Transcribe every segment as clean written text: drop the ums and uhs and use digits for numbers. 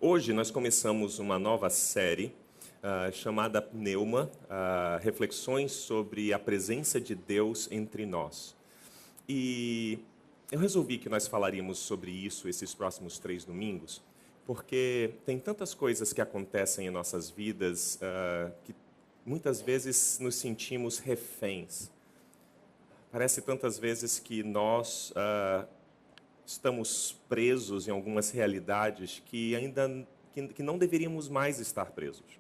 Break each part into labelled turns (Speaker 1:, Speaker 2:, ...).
Speaker 1: Hoje nós começamos uma nova série chamada Pneuma, reflexões sobre a presença de Deus entre nós. E eu resolvi que nós falaríamos sobre isso esses próximos 3 domingos, porque tem tantas coisas que acontecem em nossas vidas que muitas vezes nos sentimos reféns. Parece tantas vezes que nós estamos presos em algumas realidades que ainda que não deveríamos mais estar presos.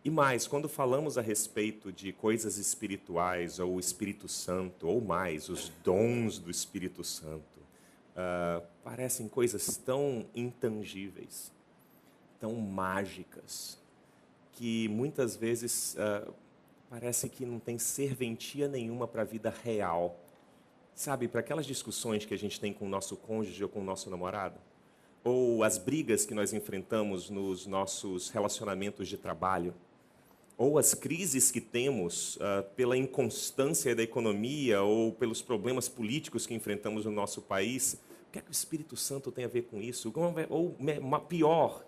Speaker 1: E mais, quando falamos a respeito de coisas espirituais, ou o Espírito Santo, ou mais, os dons do Espírito Santo, parecem coisas tão intangíveis, tão mágicas, que muitas vezes parece que não tem serventia nenhuma para a vida real. Sabe, para aquelas discussões que a gente tem com o nosso cônjuge ou com o nosso namorado, ou as brigas que nós enfrentamos nos nossos relacionamentos de trabalho, ou as crises que temos pela inconstância da economia ou pelos problemas políticos que enfrentamos no nosso país. O que é que o Espírito Santo tem a ver com isso? Ou pior,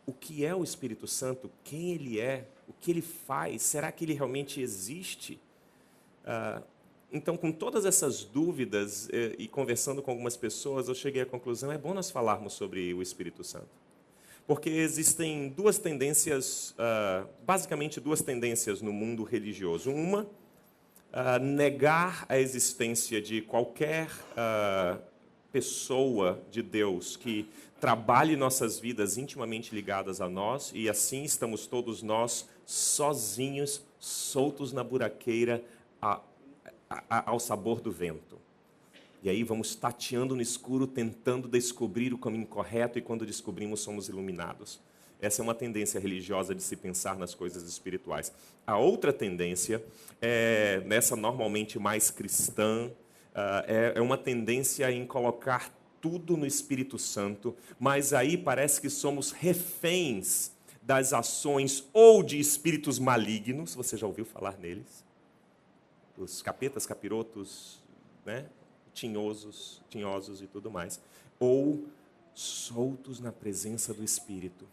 Speaker 1: o que é o Espírito Santo? Quem ele é? O que ele faz? Será que ele realmente existe? Então, com todas essas dúvidas e conversando com algumas pessoas, eu cheguei à conclusão, é bom nós falarmos sobre o Espírito Santo. Porque existem duas tendências, basicamente duas tendências no mundo religioso. Uma, negar a existência de qualquer pessoa de Deus que trabalhe nossas vidas intimamente ligadas a nós, e assim estamos todos nós sozinhos, soltos na buraqueira, ao sabor do vento. E aí vamos tateando no escuro, tentando descobrir o caminho correto, e quando descobrimos, somos iluminados. Essa é uma tendência religiosa de se pensar nas coisas espirituais. A outra tendência, nessa normalmente mais cristã, é uma tendência em colocar tudo no Espírito Santo, mas aí parece que somos reféns das ações ou de espíritos malignos, você já ouviu falar neles? Os capetas, capirotos, né? Tinhosos e tudo mais, ou soltos na presença do Espírito.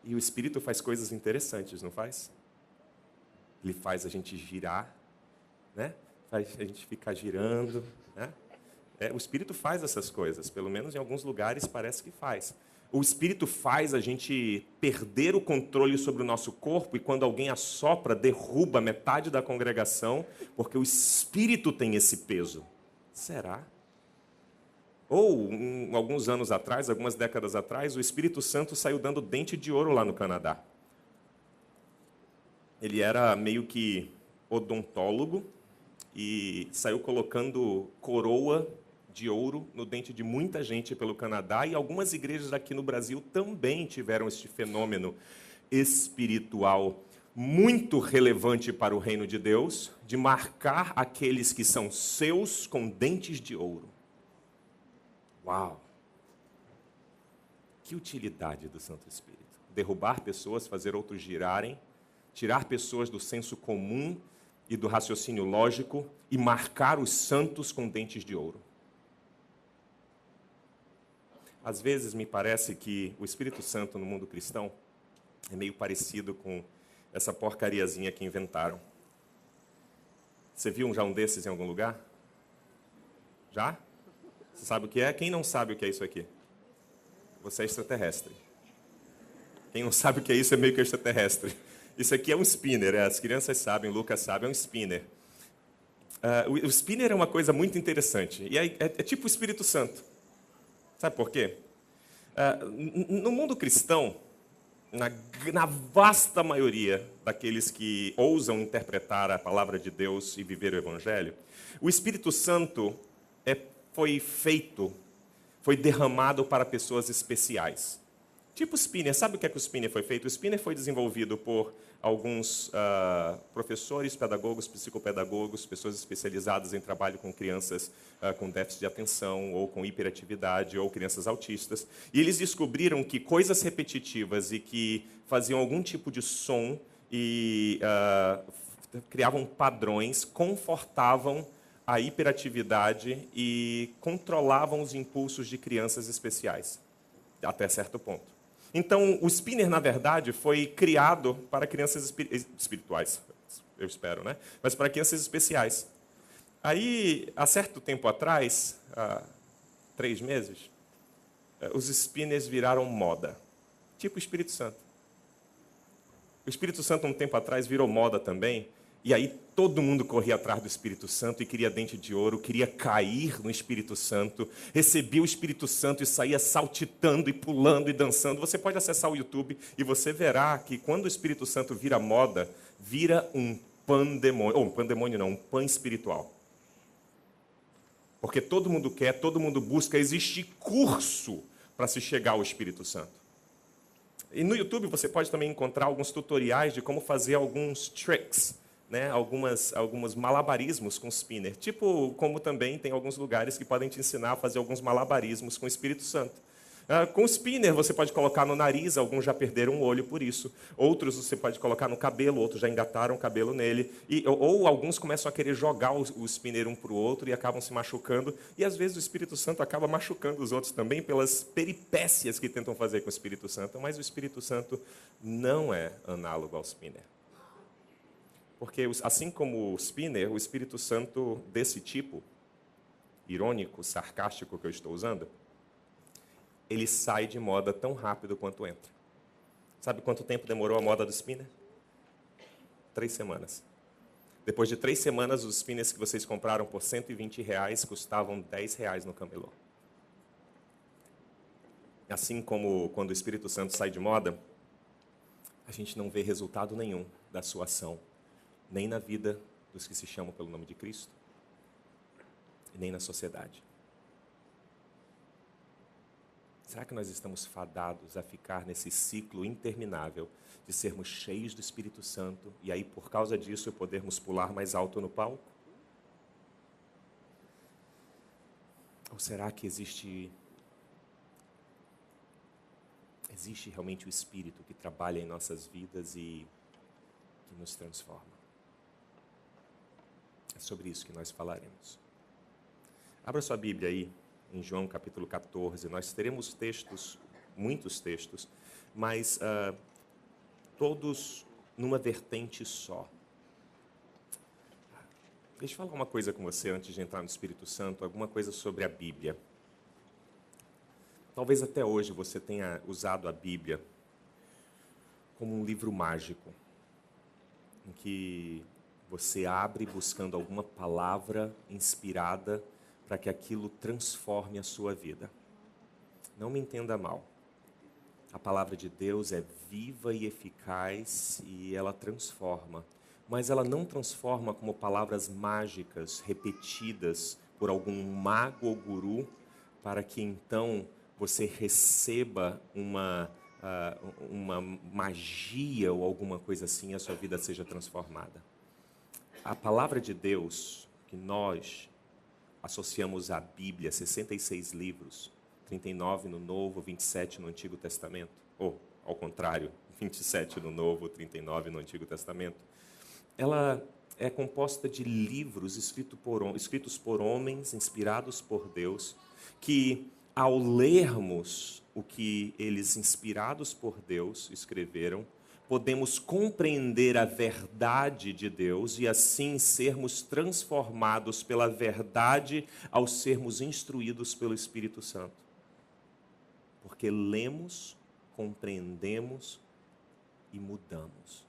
Speaker 1: E o Espírito faz coisas interessantes, não faz? Ele faz a gente girar, né? Faz a gente ficar girando, né? O Espírito faz essas coisas, pelo menos em alguns lugares parece que faz. O Espírito faz a gente perder o controle sobre o nosso corpo, e quando alguém assopra, derruba metade da congregação, porque o Espírito tem esse peso. Será? Ou, alguns anos atrás, algumas décadas atrás, o Espírito Santo saiu dando dente de ouro lá no Canadá. Ele era meio que odontólogo e saiu colocando coroa de ouro no dente de muita gente pelo Canadá, e algumas igrejas aqui no Brasil também tiveram este fenômeno espiritual muito relevante para o reino de Deus, de marcar aqueles que são seus com dentes de ouro. Uau! Que utilidade do Santo Espírito. Derrubar pessoas, fazer outros girarem, tirar pessoas do senso comum e do raciocínio lógico e marcar os santos com dentes de ouro. Às vezes me parece que o Espírito Santo no mundo cristão é meio parecido com essa porcariazinha que inventaram. Você viu já um desses em algum lugar? Já? Você sabe o que é? Quem não sabe o que é isso aqui? Você é extraterrestre. Quem não sabe o que é isso é meio que extraterrestre. Isso aqui é um spinner, as crianças sabem, o Lucas sabe, é um spinner. O spinner é uma coisa muito interessante, e é tipo o Espírito Santo. Sabe por quê? No mundo cristão, na vasta maioria daqueles que ousam interpretar a palavra de Deus e viver o Evangelho, o Espírito Santo foi derramado para pessoas especiais. Tipo o spinner. Sabe o que é que o spinner foi feito? O spinner foi desenvolvido por alguns professores, pedagogos, psicopedagogos, pessoas especializadas em trabalho com crianças com déficit de atenção, ou com hiperatividade, ou crianças autistas. E eles descobriram que coisas repetitivas e que faziam algum tipo de som e criavam padrões, confortavam a hiperatividade e controlavam os impulsos de crianças especiais. até certo ponto. Então, o spinner, na verdade, foi criado para crianças espirituais, eu espero, né? Mas para crianças especiais. Aí, há certo tempo atrás, há 3 meses, os spinners viraram moda, tipo o Espírito Santo. O Espírito Santo, um tempo atrás, virou moda também, e aí todo mundo corria atrás do Espírito Santo e queria dente de ouro, queria cair no Espírito Santo, recebia o Espírito Santo e saía saltitando e pulando e dançando. Você pode acessar o YouTube e você verá que quando o Espírito Santo vira moda, vira um pandemônio, ou um pandemônio não, um pan espiritual. Porque todo mundo quer, todo mundo busca, existe curso para se chegar ao Espírito Santo. E no YouTube você pode também encontrar alguns tutoriais de como fazer alguns tricks, né? alguns malabarismos com spinner. Tipo, como também tem alguns lugares que podem te ensinar a fazer alguns malabarismos com o Espírito Santo. Com o spinner você pode colocar no nariz, alguns já perderam um olho por isso. Outros você pode colocar no cabelo, outros já engataram o cabelo nele. Ou alguns começam a querer jogar o spinner um para o outro e acabam se machucando. E às vezes o Espírito Santo acaba machucando os outros também pelas peripécias que tentam fazer com o Espírito Santo. Mas o Espírito Santo não é análogo ao spinner. Porque assim como o spinner, o Espírito Santo desse tipo, irônico, sarcástico que eu estou usando, ele sai de moda tão rápido quanto entra. Sabe quanto tempo demorou a moda do spinner? 3 semanas. Depois de 3 semanas, os spinners que vocês compraram por R$120 custavam R$10 no camelô. Assim como quando o Espírito Santo sai de moda, a gente não vê resultado nenhum da sua ação, nem na vida dos que se chamam pelo nome de Cristo, e nem na sociedade. Será que nós estamos fadados a ficar nesse ciclo interminável de sermos cheios do Espírito Santo e aí, por causa disso, podermos pular mais alto no palco? Ou será que existe realmente o Espírito que trabalha em nossas vidas e que nos transforma? É sobre isso que nós falaremos. Abra sua Bíblia aí, em João capítulo 14, nós teremos textos, muitos textos, mas todos numa vertente só. Deixa eu falar uma coisa com você antes de entrar no Espírito Santo, alguma coisa sobre a Bíblia. Talvez até hoje você tenha usado a Bíblia como um livro mágico, em que você abre buscando alguma palavra inspirada para que aquilo transforme a sua vida. Não me entenda mal. A palavra de Deus é viva e eficaz e ela transforma. Mas ela não transforma como palavras mágicas repetidas por algum mago ou guru para que então você receba uma magia ou alguma coisa assim e a sua vida seja transformada. A palavra de Deus que nós associamos à Bíblia, 66 livros, 39 no Novo, 27 no Antigo Testamento, ou, ao contrário, 27 no Novo, 39 no Antigo Testamento, ela é composta de livros escritos por homens, inspirados por Deus, que, ao lermos o que eles, inspirados por Deus, escreveram, podemos compreender a verdade de Deus e assim sermos transformados pela verdade ao sermos instruídos pelo Espírito Santo. Porque lemos, compreendemos e mudamos.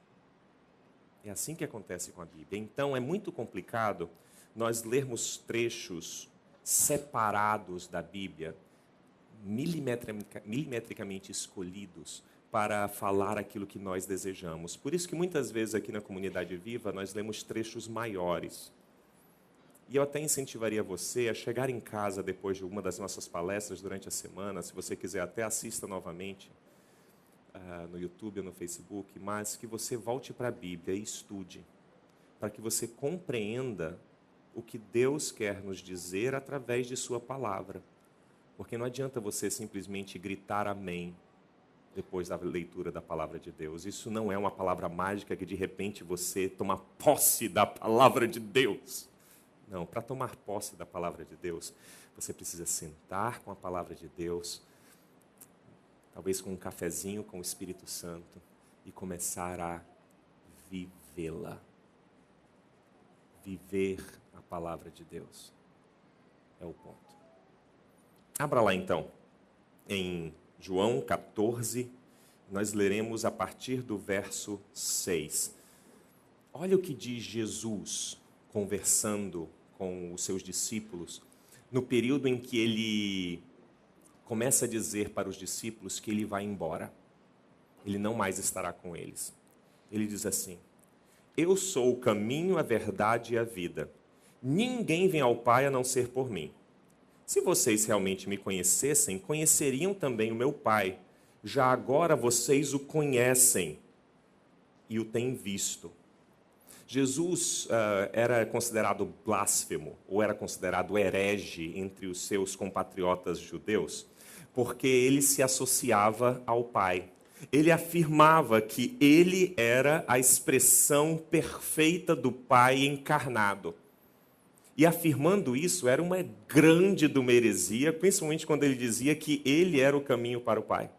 Speaker 1: É assim que acontece com a Bíblia. Então é muito complicado nós lermos trechos separados da Bíblia, milimetricamente escolhidos, para falar aquilo que nós desejamos. Por isso que muitas vezes aqui na Comunidade Viva nós lemos trechos maiores. E eu até incentivaria você a chegar em casa depois de uma das nossas palestras durante a semana, se você quiser até assista novamente no YouTube ou no Facebook, mas que você volte para a Bíblia e estude, para que você compreenda o que Deus quer nos dizer através de sua palavra. Porque não adianta você simplesmente gritar amém depois da leitura da palavra de Deus. Isso não é uma palavra mágica que de repente você toma posse da palavra de Deus. Não, para tomar posse da palavra de Deus, você precisa sentar com a palavra de Deus, talvez com um cafezinho com o Espírito Santo, e começar a vivê-la. Viver a palavra de Deus é o ponto. Abra lá então, em João 14, nós leremos a partir do verso 6. Olha o que diz Jesus conversando com os seus discípulos, no período em que ele começa a dizer para os discípulos que ele vai embora. Ele não mais estará com eles. Ele diz assim: eu sou o caminho, a verdade e a vida. Ninguém vem ao Pai a não ser por mim. Se vocês realmente me conhecessem, conheceriam também o meu Pai. Já agora vocês o conhecem e o têm visto. Jesus era considerado blasfemo, ou era considerado herege entre os seus compatriotas judeus, porque ele se associava ao Pai. Ele afirmava que ele era a expressão perfeita do Pai encarnado. E afirmando isso, era uma grande heresia, principalmente quando ele dizia que ele era o caminho para o Pai.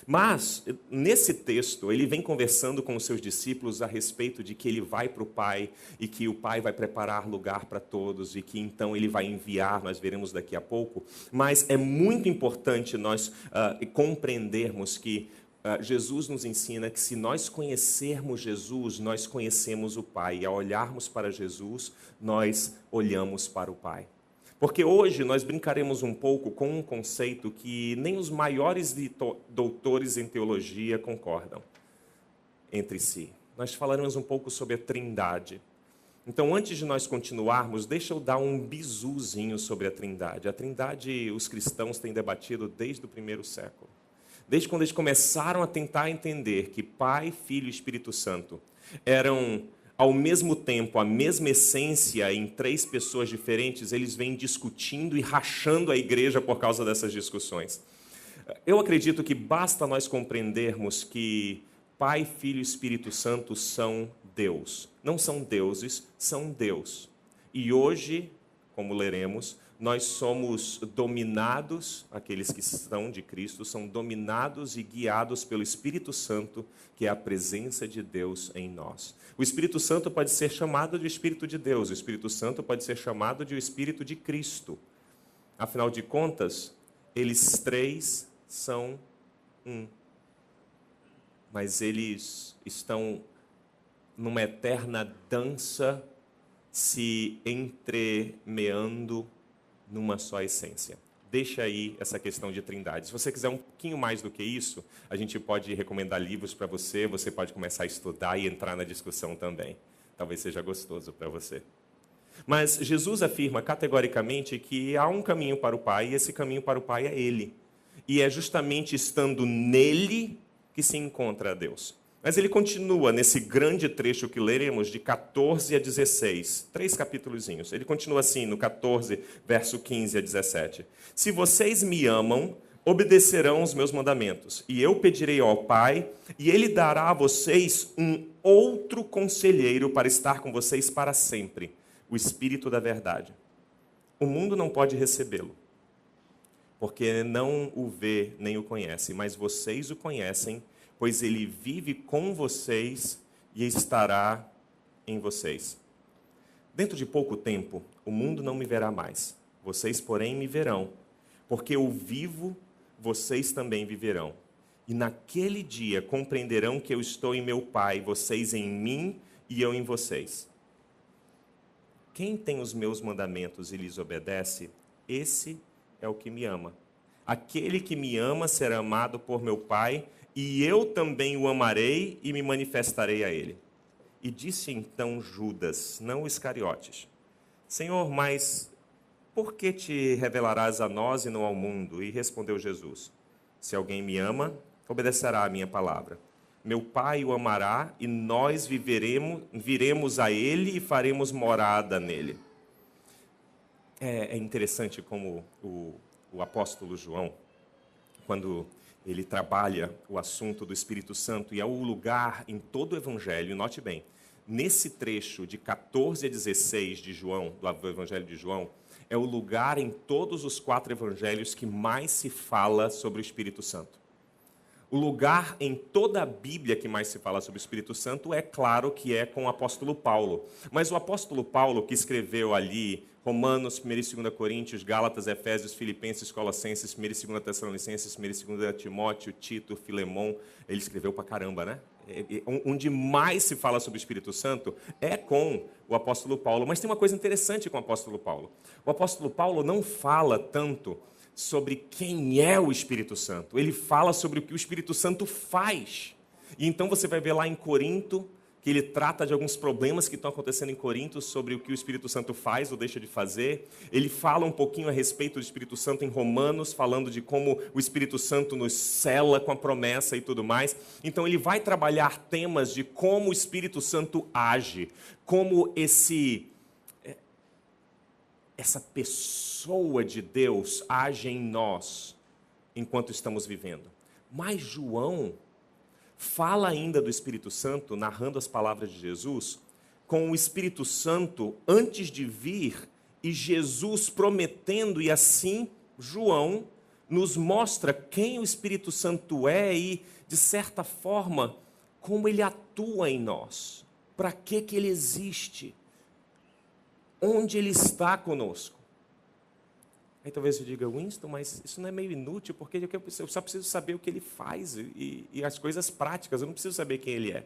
Speaker 1: Mas, nesse texto, ele vem conversando com os seus discípulos a respeito de que ele vai para o Pai e que o Pai vai preparar lugar para todos e que então ele vai enviar, nós veremos daqui a pouco. Mas é muito importante nós compreendermos que Jesus nos ensina que se nós conhecermos Jesus, nós conhecemos o Pai. E ao olharmos para Jesus, nós olhamos para o Pai. Porque hoje nós brincaremos um pouco com um conceito que nem os maiores doutores em teologia concordam entre si. Nós falaremos um pouco sobre a Trindade. Então, antes de nós continuarmos, deixa eu dar um bisuzinho sobre a Trindade. A Trindade, os cristãos têm debatido desde o primeiro século. Desde quando eles começaram a tentar entender que Pai, Filho e Espírito Santo eram, ao mesmo tempo, a mesma essência em três pessoas diferentes, eles vêm discutindo e rachando a igreja por causa dessas discussões. Eu acredito que basta nós compreendermos que Pai, Filho e Espírito Santo são Deus. Não são deuses, são Deus. E hoje, como leremos, nós somos dominados, aqueles que são de Cristo, são dominados e guiados pelo Espírito Santo, que é a presença de Deus em nós. O Espírito Santo pode ser chamado de Espírito de Deus, o Espírito Santo pode ser chamado de o Espírito de Cristo. Afinal de contas, eles três são um. Mas eles estão numa eterna dança, se entremeando numa só essência. Deixa aí essa questão de trindade. Se você quiser um pouquinho mais do que isso, a gente pode recomendar livros para você, você pode começar a estudar e entrar na discussão também. Talvez seja gostoso para você. Mas Jesus afirma categoricamente que há um caminho para o Pai, e esse caminho para o Pai é Ele. E é justamente estando nele que se encontra Deus. Mas ele continua nesse grande trecho que leremos de 14 a 16, 3 capítulozinhos. Ele continua assim no 14, verso 15 a 17. Se vocês me amam, obedecerão os meus mandamentos, e eu pedirei ao Pai, e ele dará a vocês um outro conselheiro para estar com vocês para sempre, o Espírito da verdade. O mundo não pode recebê-lo, porque não o vê nem o conhece, mas vocês o conhecem, pois ele vive com vocês e estará em vocês. Dentro de pouco tempo, o mundo não me verá mais. Vocês, porém, me verão. Porque eu vivo, vocês também viverão. E naquele dia compreenderão que eu estou em meu Pai, vocês em mim e eu em vocês. Quem tem os meus mandamentos e lhes obedece, esse é o que me ama. Aquele que me ama será amado por meu Pai, e eu também o amarei e me manifestarei a ele. E disse então Judas, não Iscariotes: Senhor, mas por que te revelarás a nós e não ao mundo? E respondeu Jesus: Se alguém me ama, obedecerá à minha palavra. Meu Pai o amará e nós viremos a ele e faremos morada nele. É interessante como o apóstolo João, quando ele trabalha o assunto do Espírito Santo, e é o lugar em todo o Evangelho, note bem, nesse trecho de 14 a 16 de João, do Evangelho de João, é o lugar em todos os 4 evangelhos que mais se fala sobre o Espírito Santo. O lugar em toda a Bíblia que mais se fala sobre o Espírito Santo é claro que é com o apóstolo Paulo. Mas o apóstolo Paulo, que escreveu ali Romanos, 1 e 2 Coríntios, Gálatas, Efésios, Filipenses, Colossenses, 1 e 2 Tessalonicenses, 1 e 2 Timóteo, Tito, Filemão, ele escreveu pra caramba, né? Onde mais se fala sobre o Espírito Santo é com o apóstolo Paulo. Mas tem uma coisa interessante com o apóstolo Paulo. O apóstolo Paulo não fala tanto sobre quem é o Espírito Santo. Ele fala sobre o que o Espírito Santo faz. E então você vai ver lá em Corinto que ele trata de alguns problemas que estão acontecendo em Corinto sobre o que o Espírito Santo faz ou deixa de fazer. Ele fala um pouquinho a respeito do Espírito Santo em Romanos, falando de como o Espírito Santo nos sela com a promessa e tudo mais. Então ele vai trabalhar temas de como o Espírito Santo age, como essa pessoa de Deus age em nós enquanto estamos vivendo. Mas João fala ainda do Espírito Santo, narrando as palavras de Jesus, com o Espírito Santo antes de vir e Jesus prometendo, e assim João nos mostra quem o Espírito Santo é e, de certa forma, como ele atua em nós, para que ele existe, onde ele está conosco. Aí talvez você diga, Winston, mas isso não é meio inútil, porque eu só preciso saber o que ele faz e as coisas práticas, eu não preciso saber quem ele é.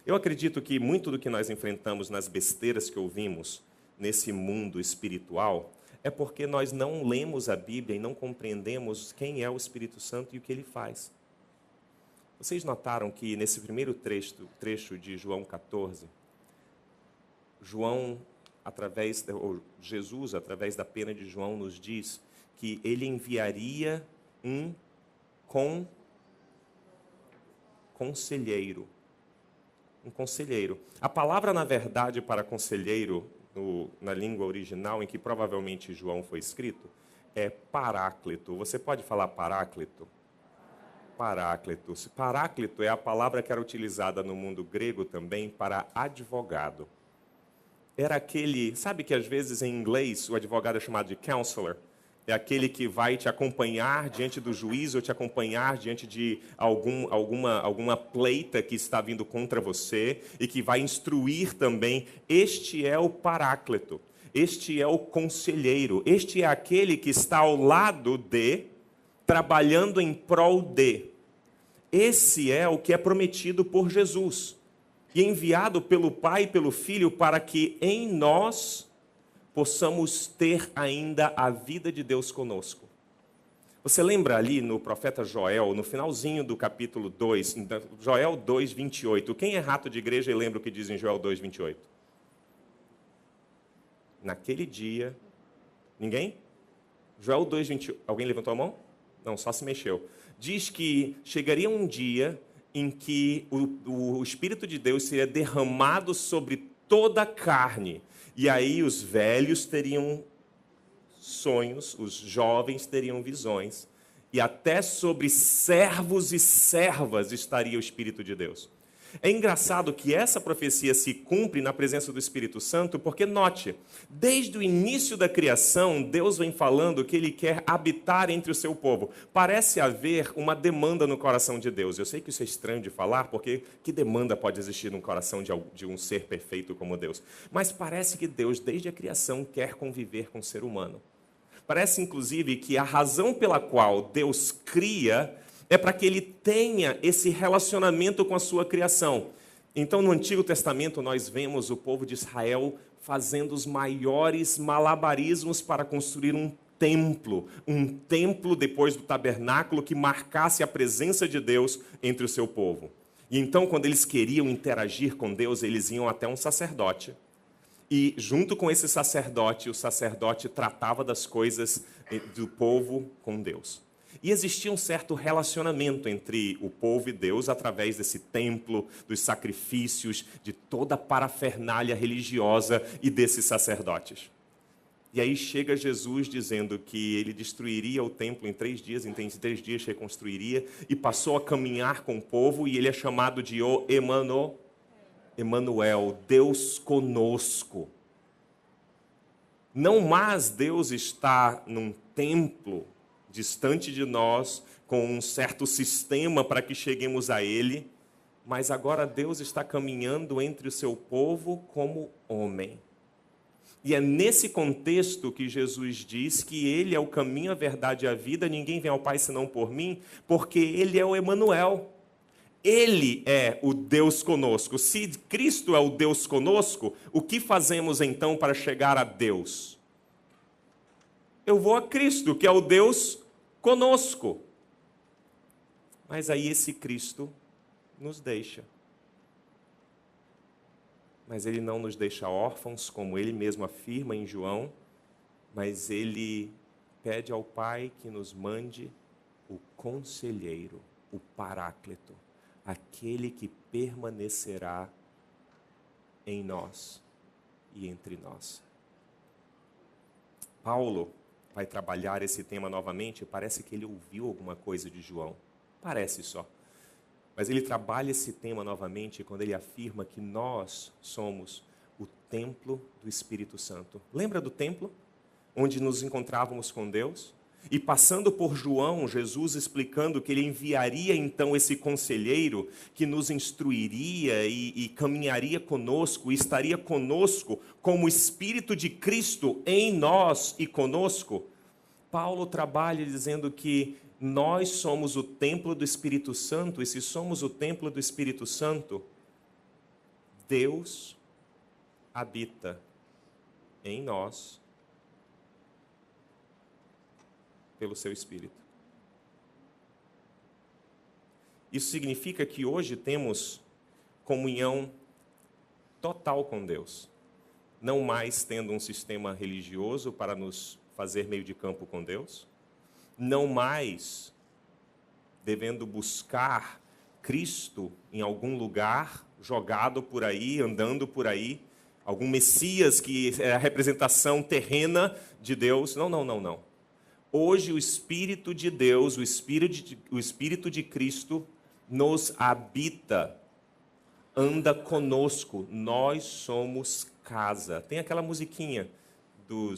Speaker 1: Eu acredito que muito do que nós enfrentamos nas besteiras que ouvimos nesse mundo espiritual é porque nós não lemos a Bíblia e não compreendemos quem é o Espírito Santo e o que ele faz. Vocês notaram que nesse primeiro trecho de João 14, Jesus, através da pena de João, nos diz que ele enviaria um conselheiro. Um conselheiro. A palavra, na verdade, para conselheiro, na língua original, em que provavelmente João foi escrito, é paráclito. Você pode falar paráclito? Paráclito. Paráclito é a palavra que era utilizada no mundo grego também para advogado. Era aquele, sabe que às vezes em inglês o advogado é chamado de counselor? É aquele que vai te acompanhar diante do juiz ou te acompanhar diante de alguma pleita que está vindo contra você e que vai instruir também. Este é o paráclito, este é o conselheiro, este é aquele que está ao lado de, trabalhando em prol de. Esse é o que é prometido por Jesus e enviado pelo Pai e pelo Filho para que em nós possamos ter ainda a vida de Deus conosco. Você lembra ali no profeta Joel, no finalzinho do capítulo 2, Joel 2, 28. Quem é rato de igreja e lembra o que diz em Joel 2, 28? Naquele dia... Ninguém? Joel 2, 28. Alguém levantou a mão? Não, só se mexeu. Diz que chegaria um dia em que o Espírito de Deus seria derramado sobre toda a carne. E aí os velhos teriam sonhos, os jovens teriam visões. E até sobre servos e servas estaria o Espírito de Deus. É engraçado que essa profecia se cumpre na presença do Espírito Santo, porque, note, desde o início da criação, Deus vem falando que Ele quer habitar entre o seu povo. Parece haver uma demanda no coração de Deus. Eu sei que isso é estranho de falar, porque que demanda pode existir no coração de um ser perfeito como Deus? Mas parece que Deus, desde a criação, quer conviver com o ser humano. Parece, inclusive, que a razão pela qual Deus cria é para que ele tenha esse relacionamento com a sua criação. Então, no Antigo Testamento, nós vemos o povo de Israel fazendo os maiores malabarismos para construir um templo depois do tabernáculo que marcasse a presença de Deus entre o seu povo. E então, quando eles queriam interagir com Deus, eles iam até um sacerdote. E junto com esse sacerdote, o sacerdote tratava das coisas do povo com Deus. E existia um certo relacionamento entre o povo e Deus através desse templo, dos sacrifícios, de toda a parafernália religiosa e desses sacerdotes. E aí chega Jesus dizendo que ele destruiria o templo em 3 dias, em 3 dias reconstruiria, e passou a caminhar com o povo, e ele é chamado de o Emanuel, Deus conosco. Não mais Deus está num templo distante de nós, com um certo sistema para que cheguemos a Ele, mas agora Deus está caminhando entre o seu povo como homem. E é nesse contexto que Jesus diz que Ele é o caminho, a verdade e a vida, ninguém vem ao Pai senão por mim, porque Ele é o Emanuel. Ele é o Deus conosco. Se Cristo é o Deus conosco, o que fazemos então para chegar a Deus? Eu vou a Cristo, que é o Deus conosco. Mas aí esse Cristo nos deixa. Mas Ele não nos deixa órfãos, como Ele mesmo afirma em João, mas Ele pede ao Pai que nos mande o Conselheiro, o Paráclito, aquele que permanecerá em nós e entre nós. Paulo vai trabalhar esse tema novamente, parece que ele ouviu alguma coisa de João, parece só. Mas ele trabalha esse tema novamente quando ele afirma que nós somos o templo do Espírito Santo. Lembra do templo? Onde nos encontrávamos com Deus? E passando por João, Jesus explicando que ele enviaria então esse conselheiro que nos instruiria e caminharia conosco, e estaria conosco como o Espírito de Cristo em nós e conosco. Paulo trabalha dizendo que nós somos o templo do Espírito Santo, e se somos o templo do Espírito Santo, Deus habita em nós pelo seu Espírito. Isso significa que hoje temos comunhão total com Deus, não mais tendo um sistema religioso para nos fazer meio de campo com Deus, não mais devendo buscar Cristo em algum lugar, jogado por aí, andando por aí, algum Messias que é a representação terrena de Deus. Não. Hoje o Espírito de Deus, o Espírito de Cristo nos habita, anda conosco, nós somos casa. Tem aquela musiquinha do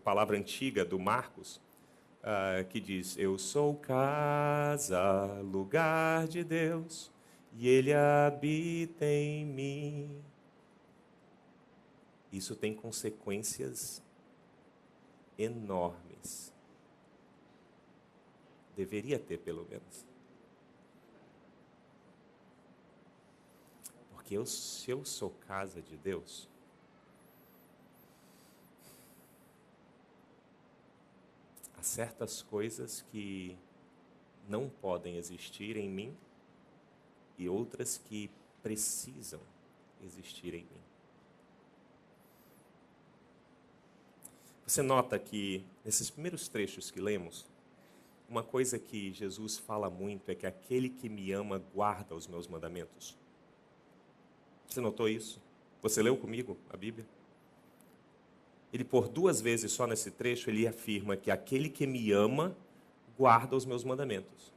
Speaker 1: Palavra Antiga, do Marcos, que diz: eu sou casa, lugar de Deus, e Ele habita em mim. Isso tem consequências enormes. Deveria ter, pelo menos. Porque se eu sou casa de Deus, há certas coisas que não podem existir em mim e outras que precisam existir em mim. Você nota que, nesses primeiros trechos que lemos, uma coisa que Jesus fala muito é que aquele que me ama guarda os meus mandamentos. Você notou isso? Você leu comigo a Bíblia? Ele, por 2 vezes só nesse trecho, ele afirma que aquele que me ama guarda os meus mandamentos.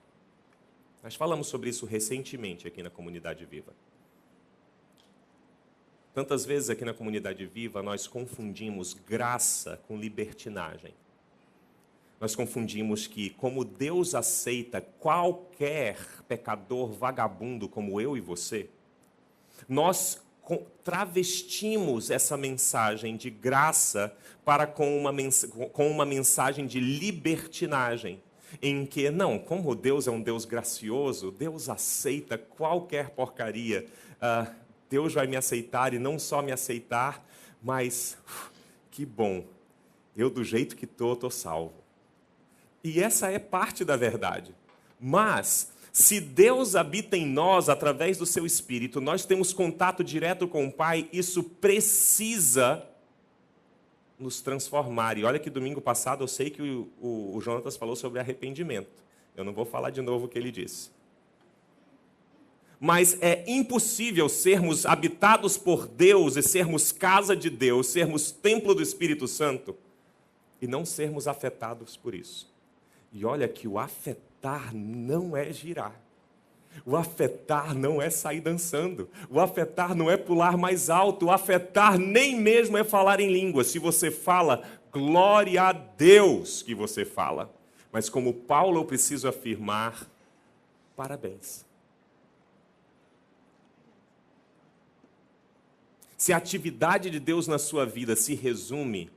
Speaker 1: Nós falamos sobre isso recentemente aqui na Comunidade Viva. Tantas vezes aqui na Comunidade Viva nós confundimos graça com libertinagem. Nós confundimos que, como Deus aceita qualquer pecador vagabundo como eu e você, nós travestimos essa mensagem de graça para com uma mensagem de libertinagem, em que, não, como Deus é um Deus gracioso, Deus aceita qualquer porcaria, Deus vai me aceitar, e não só me aceitar, mas que bom, eu do jeito que estou salvo. E essa é parte da verdade. Mas, se Deus habita em nós através do seu Espírito, nós temos contato direto com o Pai, isso precisa nos transformar. E olha que domingo passado eu sei que o Jonatas falou sobre arrependimento. Eu não vou falar de novo o que ele disse. Mas é impossível sermos habitados por Deus e sermos casa de Deus, sermos templo do Espírito Santo e não sermos afetados por isso. E olha que o afetar não é girar. O afetar não é sair dançando. O afetar não é pular mais alto. O afetar nem mesmo é falar em língua. Se você fala, glória a Deus que você fala. Mas como Paulo, eu preciso afirmar: parabéns. Se a atividade de Deus na sua vida se resume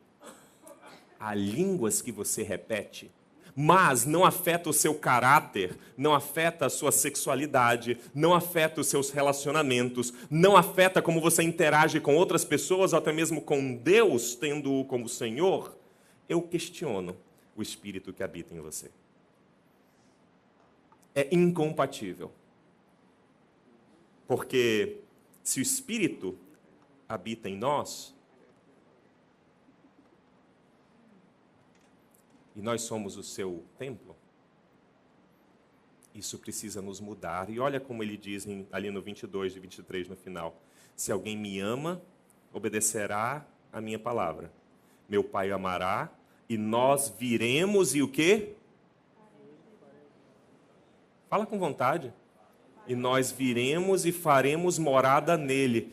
Speaker 1: a línguas que você repete, mas não afeta o seu caráter, não afeta a sua sexualidade, não afeta os seus relacionamentos, não afeta como você interage com outras pessoas, ou até mesmo com Deus, tendo-o como Senhor, eu questiono o Espírito que habita em você. É incompatível. Porque se o Espírito habita em nós, e nós somos o seu templo, isso precisa nos mudar. E olha como ele diz ali no 22 e 23 no final: se alguém me ama, obedecerá a minha palavra. Meu Pai amará, e nós viremos e o quê? Fala com vontade. E nós viremos e faremos morada nele.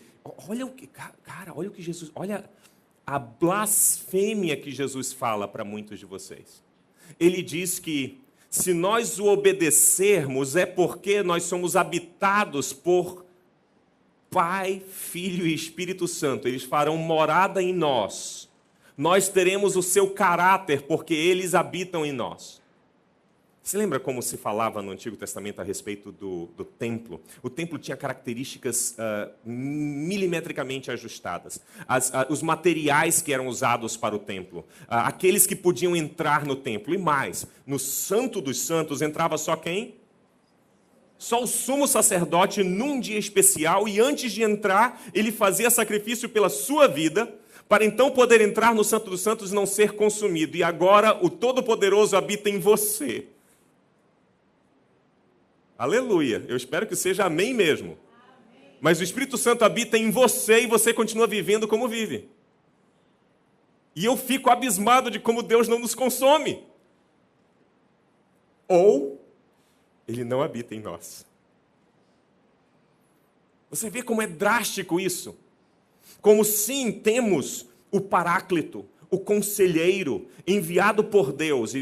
Speaker 1: Olha o que, cara, olha o que Jesus, olha a blasfêmia que Jesus fala para muitos de vocês. Ele diz que se nós o obedecermos é porque nós somos habitados por Pai, Filho e Espírito Santo. Eles farão morada em nós. Nós teremos o seu caráter porque eles habitam em nós. Você lembra como se falava no Antigo Testamento a respeito do templo? O templo tinha características milimetricamente ajustadas. Os materiais que eram usados para o templo. Aqueles que podiam entrar no templo. E mais, no Santo dos Santos entrava só quem? Só o sumo sacerdote num dia especial. E antes de entrar, ele fazia sacrifício pela sua vida, para então poder entrar no Santo dos Santos e não ser consumido. E agora o Todo-Poderoso habita em você. Aleluia. Eu espero que seja amém mesmo. Amém. Mas o Espírito Santo habita em você e você continua vivendo como vive. E eu fico abismado de como Deus não nos consome. Ou Ele não habita em nós. Você vê como é drástico isso? Como sim temos o Paráclito, o Conselheiro, enviado por Deus, e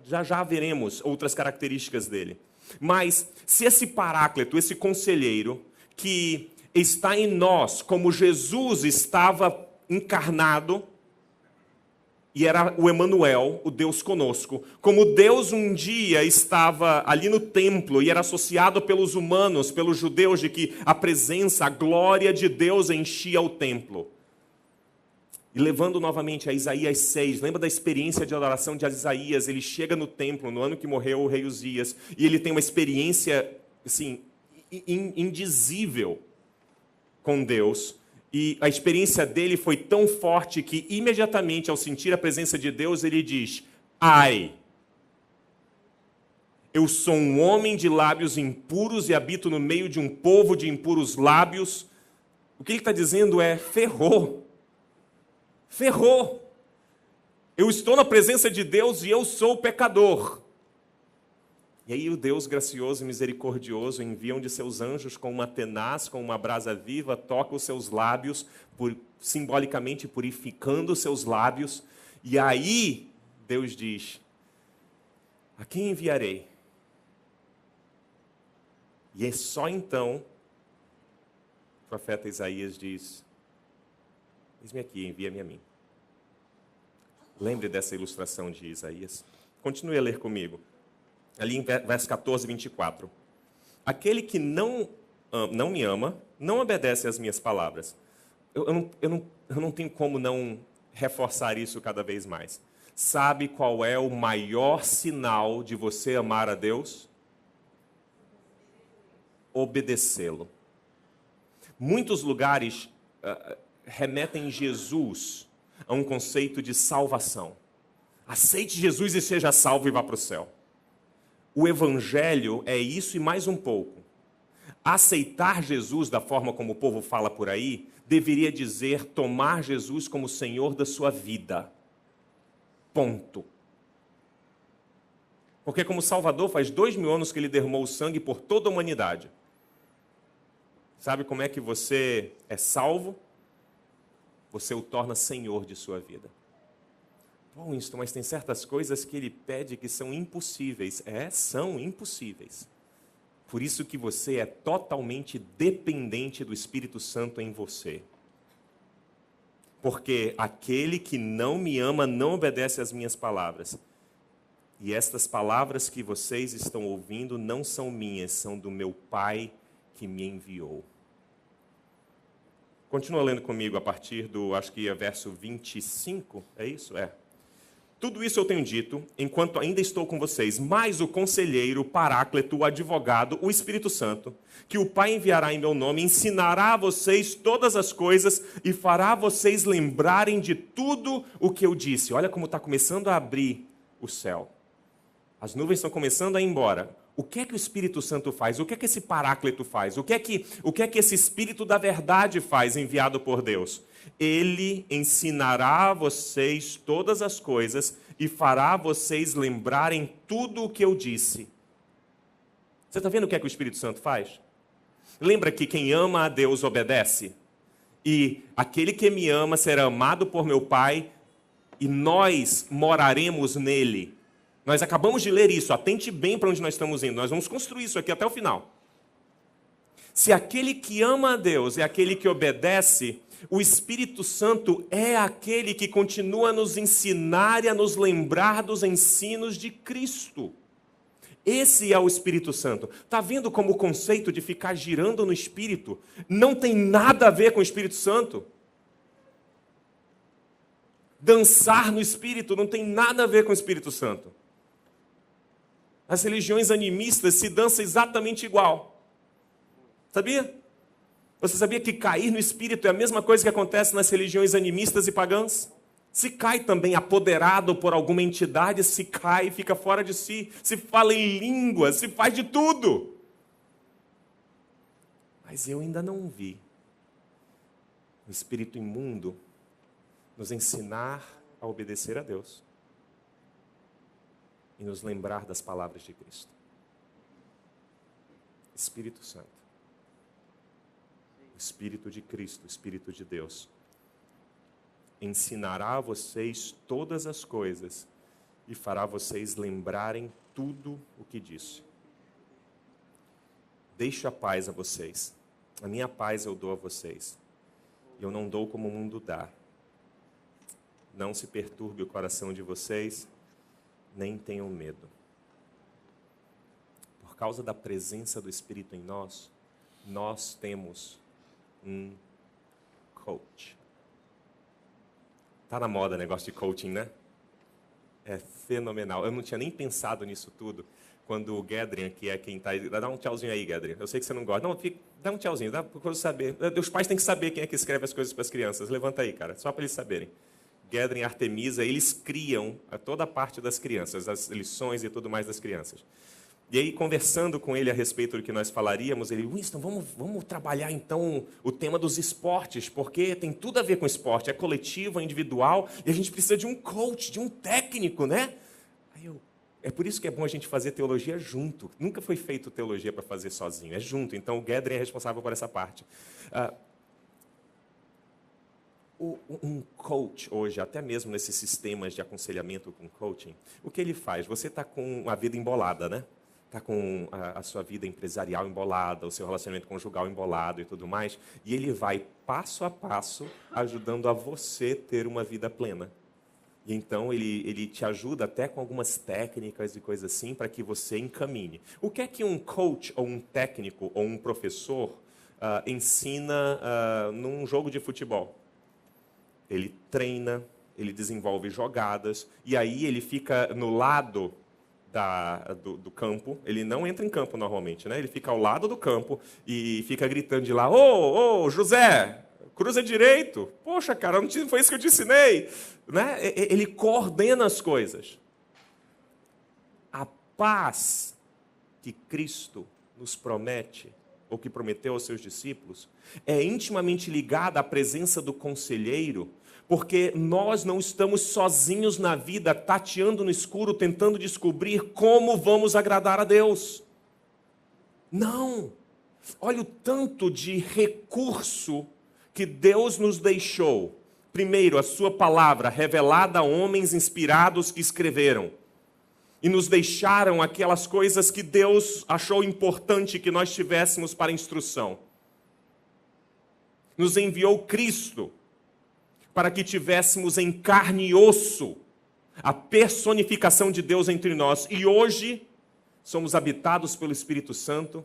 Speaker 1: já veremos outras características dele. Mas se esse Paráclito, esse Conselheiro, que está em nós, como Jesus estava encarnado, e era o Emanuel, o Deus conosco, como Deus um dia estava ali no templo e era associado pelos humanos, pelos judeus, de que a presença, a glória de Deus enchia o templo. E levando novamente a Isaías 6, lembra da experiência de adoração de Isaías? Ele chega no templo, no ano que morreu o rei Uzias, e ele tem uma experiência, assim, indizível com Deus. E a experiência dele foi tão forte que, imediatamente, ao sentir a presença de Deus, ele diz: ai, eu sou um homem de lábios impuros e habito no meio de um povo de impuros lábios. O que ele está dizendo é: ferrou. Ferrou. Eu estou na presença de Deus e eu sou pecador. E aí o Deus gracioso e misericordioso envia um de seus anjos com uma tenaz, com uma brasa viva, toca os seus lábios, simbolicamente purificando os seus lábios. E aí Deus diz: a quem enviarei? E é só então o profeta Isaías diz: eis-me aqui, envia-me a mim. Lembre dessa ilustração de Isaías. Continue a ler comigo. Ali em verso 14, 24. Aquele que não me ama, não obedece às minhas palavras. Eu não tenho como não reforçar isso cada vez mais. Sabe qual é o maior sinal de você amar a Deus? Obedecê-lo. Muitos lugares remetem Jesus a um conceito de salvação. Aceite Jesus e seja salvo e vá para o céu. O Evangelho é isso e mais um pouco. Aceitar Jesus da forma como o povo fala por aí, deveria dizer tomar Jesus como Senhor da sua vida. Ponto. Porque como Salvador faz 2000 anos que ele derramou o sangue por toda a humanidade. Sabe como é que você é salvo? Você o torna Senhor de sua vida. Pô, Winston, mas tem certas coisas que ele pede que são impossíveis. São impossíveis. Por isso que você é totalmente dependente do Espírito Santo em você. Porque aquele que não me ama não obedece às minhas palavras. E estas palavras que vocês estão ouvindo não são minhas, são do meu Pai que me enviou. Continua lendo comigo a partir do, acho que é verso 25, é isso? Tudo isso eu tenho dito, enquanto ainda estou com vocês, mas o conselheiro, o paráclito, o advogado, o Espírito Santo, que o Pai enviará em meu nome, ensinará a vocês todas as coisas e fará vocês lembrarem de tudo o que eu disse. Olha como está começando a abrir o céu. As nuvens estão começando a ir embora. O que é que o Espírito Santo faz? O que é que esse paráclito faz? O que é que esse Espírito da verdade faz, enviado por Deus? Ele ensinará a vocês todas as coisas e fará vocês lembrarem tudo o que eu disse. Você está vendo o que é que o Espírito Santo faz? Lembra que quem ama a Deus obedece? E aquele que me ama será amado por meu Pai e nós moraremos nele. Nós acabamos de ler isso, atente bem para onde nós estamos indo. Nós vamos construir isso aqui até o final. Se aquele que ama a Deus é aquele que obedece, o Espírito Santo é aquele que continua a nos ensinar e a nos lembrar dos ensinos de Cristo. Esse é o Espírito Santo. Está vendo como o conceito de ficar girando no Espírito não tem nada a ver com o Espírito Santo? Dançar no Espírito não tem nada a ver com o Espírito Santo. As religiões animistas se dançam exatamente igual. Sabia? Você sabia que cair no Espírito é a mesma coisa que acontece nas religiões animistas e pagãs? Se cai também apoderado por alguma entidade, se cai, fica fora de si, se fala em línguas, se faz de tudo. Mas eu ainda não vi o espírito imundo nos ensinar a obedecer a Deus e nos lembrar das palavras de Cristo. Espírito Santo. O Espírito de Cristo, o Espírito de Deus, ensinará a vocês todas as coisas e fará vocês lembrarem tudo o que disse. Deixo a paz a vocês. A minha paz eu dou a vocês. Eu não dou como o mundo dá. Não se perturbe o coração de vocês, nem tenham medo. Por causa da presença do Espírito em nós, nós temos um coach. Tá na moda o negócio de coaching, né? É fenomenal. Eu não tinha nem pensado nisso tudo quando o Gedrin, que é quem está... Dá um tchauzinho aí, Gedrin. Eu sei que você não gosta. Não, dá um tchauzinho, dá para eu saber. Os pais têm que saber quem é que escreve as coisas para as crianças. Levanta aí, cara, só para eles saberem. Gedrin e Artemisa, eles criam toda a parte das crianças, as lições e tudo mais das crianças. E aí, conversando com ele a respeito do que nós falaríamos, ele, Winston, vamos trabalhar então o tema dos esportes, porque tem tudo a ver com esporte, é coletivo, é individual, e a gente precisa de um coach, de um técnico, né? É por isso que é bom a gente fazer teologia junto. Nunca foi feito teologia para fazer sozinho, é junto. Então, o Gedrin é responsável por essa parte. Um coach hoje, até mesmo nesses sistemas de aconselhamento com coaching, o que ele faz? Você está com a vida embolada, né? Está com a sua vida empresarial embolada, o seu relacionamento conjugal embolado e tudo mais, e ele vai passo a passo ajudando a você ter uma vida plena. E então ele te ajuda até com algumas técnicas e coisas assim para que você encaminhe. O que é que um coach ou um técnico ou um professor ensina num jogo de futebol? Ele treina, ele desenvolve jogadas, e aí ele fica no lado do campo. Ele não entra em campo normalmente, né? Ele fica ao lado do campo e fica gritando de lá, ô, José, cruza direito. Poxa, cara, não foi isso que eu te ensinei. Né? Ele coordena as coisas. A paz que Cristo nos promete, ou que prometeu aos seus discípulos, é intimamente ligada à presença do conselheiro, porque nós não estamos sozinhos na vida, tateando no escuro, tentando descobrir como vamos agradar a Deus. Não! Olha o tanto de recurso que Deus nos deixou Primeiro, a sua palavra revelada a homens inspirados que escreveram e nos deixaram aquelas coisas que Deus achou importante que nós tivéssemos para instrução. Nos enviou Cristo para que tivéssemos em carne e osso a personificação de Deus entre nós. E hoje somos habitados pelo Espírito Santo,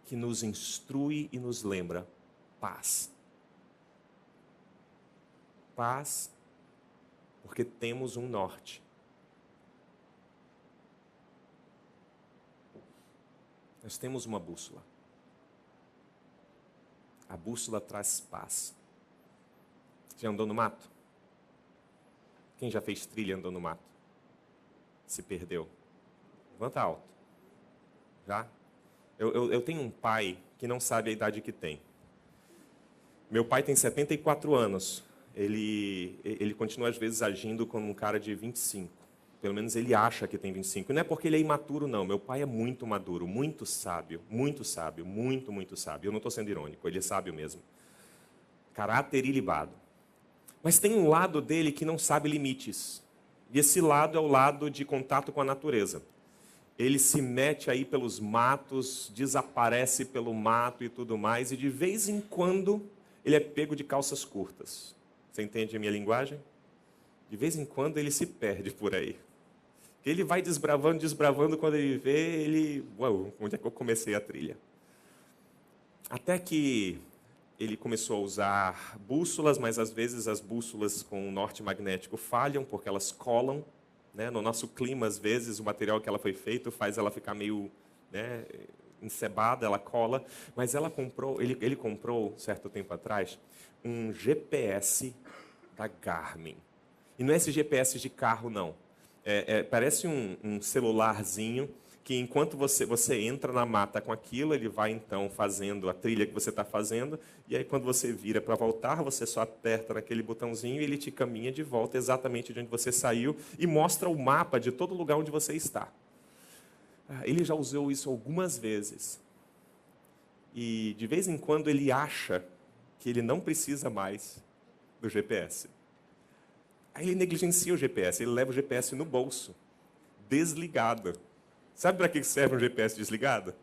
Speaker 1: que nos instrui e nos lembra paz. Paz, porque temos um norte. Nós temos uma bússola. A bússola traz paz. Já andou no mato? Quem já fez trilha andou no mato? Se perdeu? Levanta alto. Já? Eu tenho um pai que não sabe a idade que tem. Meu pai tem 74 anos. Ele continua, às vezes, agindo como um cara de 25. Pelo menos ele acha que tem 25. E não é porque ele é imaturo, não. Meu pai é muito maduro, muito sábio, muito sábio, muito, muito sábio. Eu não estou sendo irônico, ele é sábio mesmo. Caráter ilibado. Mas tem um lado dele que não sabe limites. E esse lado é o lado de contato com a natureza. Ele se mete aí pelos matos, desaparece pelo mato e tudo mais, e de vez em quando ele é pego de calças curtas. Você entende a minha linguagem? De vez em quando ele se perde por aí. Ele vai desbravando, desbravando, quando ele vê, ele... Uau, onde é que eu comecei a trilha? Até que ele começou a usar bússolas, mas às vezes as bússolas com o norte magnético falham, porque elas colam. Né? No nosso clima, às vezes, o material que ela foi feito faz ela ficar meio, né, encebada, ela cola. Mas ele comprou, certo tempo atrás, um GPS da Garmin. E não é esse GPS de carro, não. Parece um celularzinho que, enquanto você entra na mata com aquilo, ele vai, então, fazendo a trilha que você está fazendo, e aí, quando você vira para voltar, você só aperta naquele botãozinho e ele te caminha de volta exatamente de onde você saiu e mostra o mapa de todo lugar onde você está. Ele já usou isso algumas vezes. E, de vez em quando, ele acha que ele não precisa mais do GPS. Aí ele negligencia o GPS, ele leva o GPS no bolso, desligado. Sabe para que serve um GPS desligado?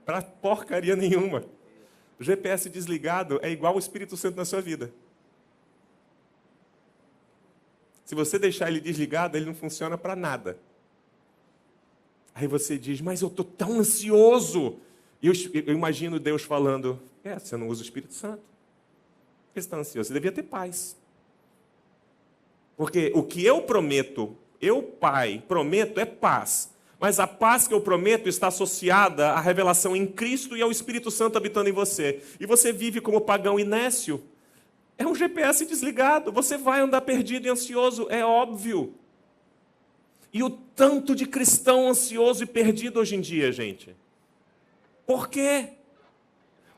Speaker 1: Para porcaria nenhuma. O GPS desligado é igual o Espírito Santo na sua vida. Se você deixar ele desligado, ele não funciona para nada. Aí você diz, mas eu estou tão ansioso. E eu imagino Deus falando, você não usa o Espírito Santo. Por que você está ansioso? Você devia ter paz. Porque o que eu prometo, eu, Pai, prometo é paz. Mas a paz que eu prometo está associada à revelação em Cristo e ao Espírito Santo habitando em você. E você vive como pagão inércio. É um GPS desligado. Você vai andar perdido e ansioso, é óbvio. E o tanto de cristão ansioso e perdido hoje em dia, gente. Por quê?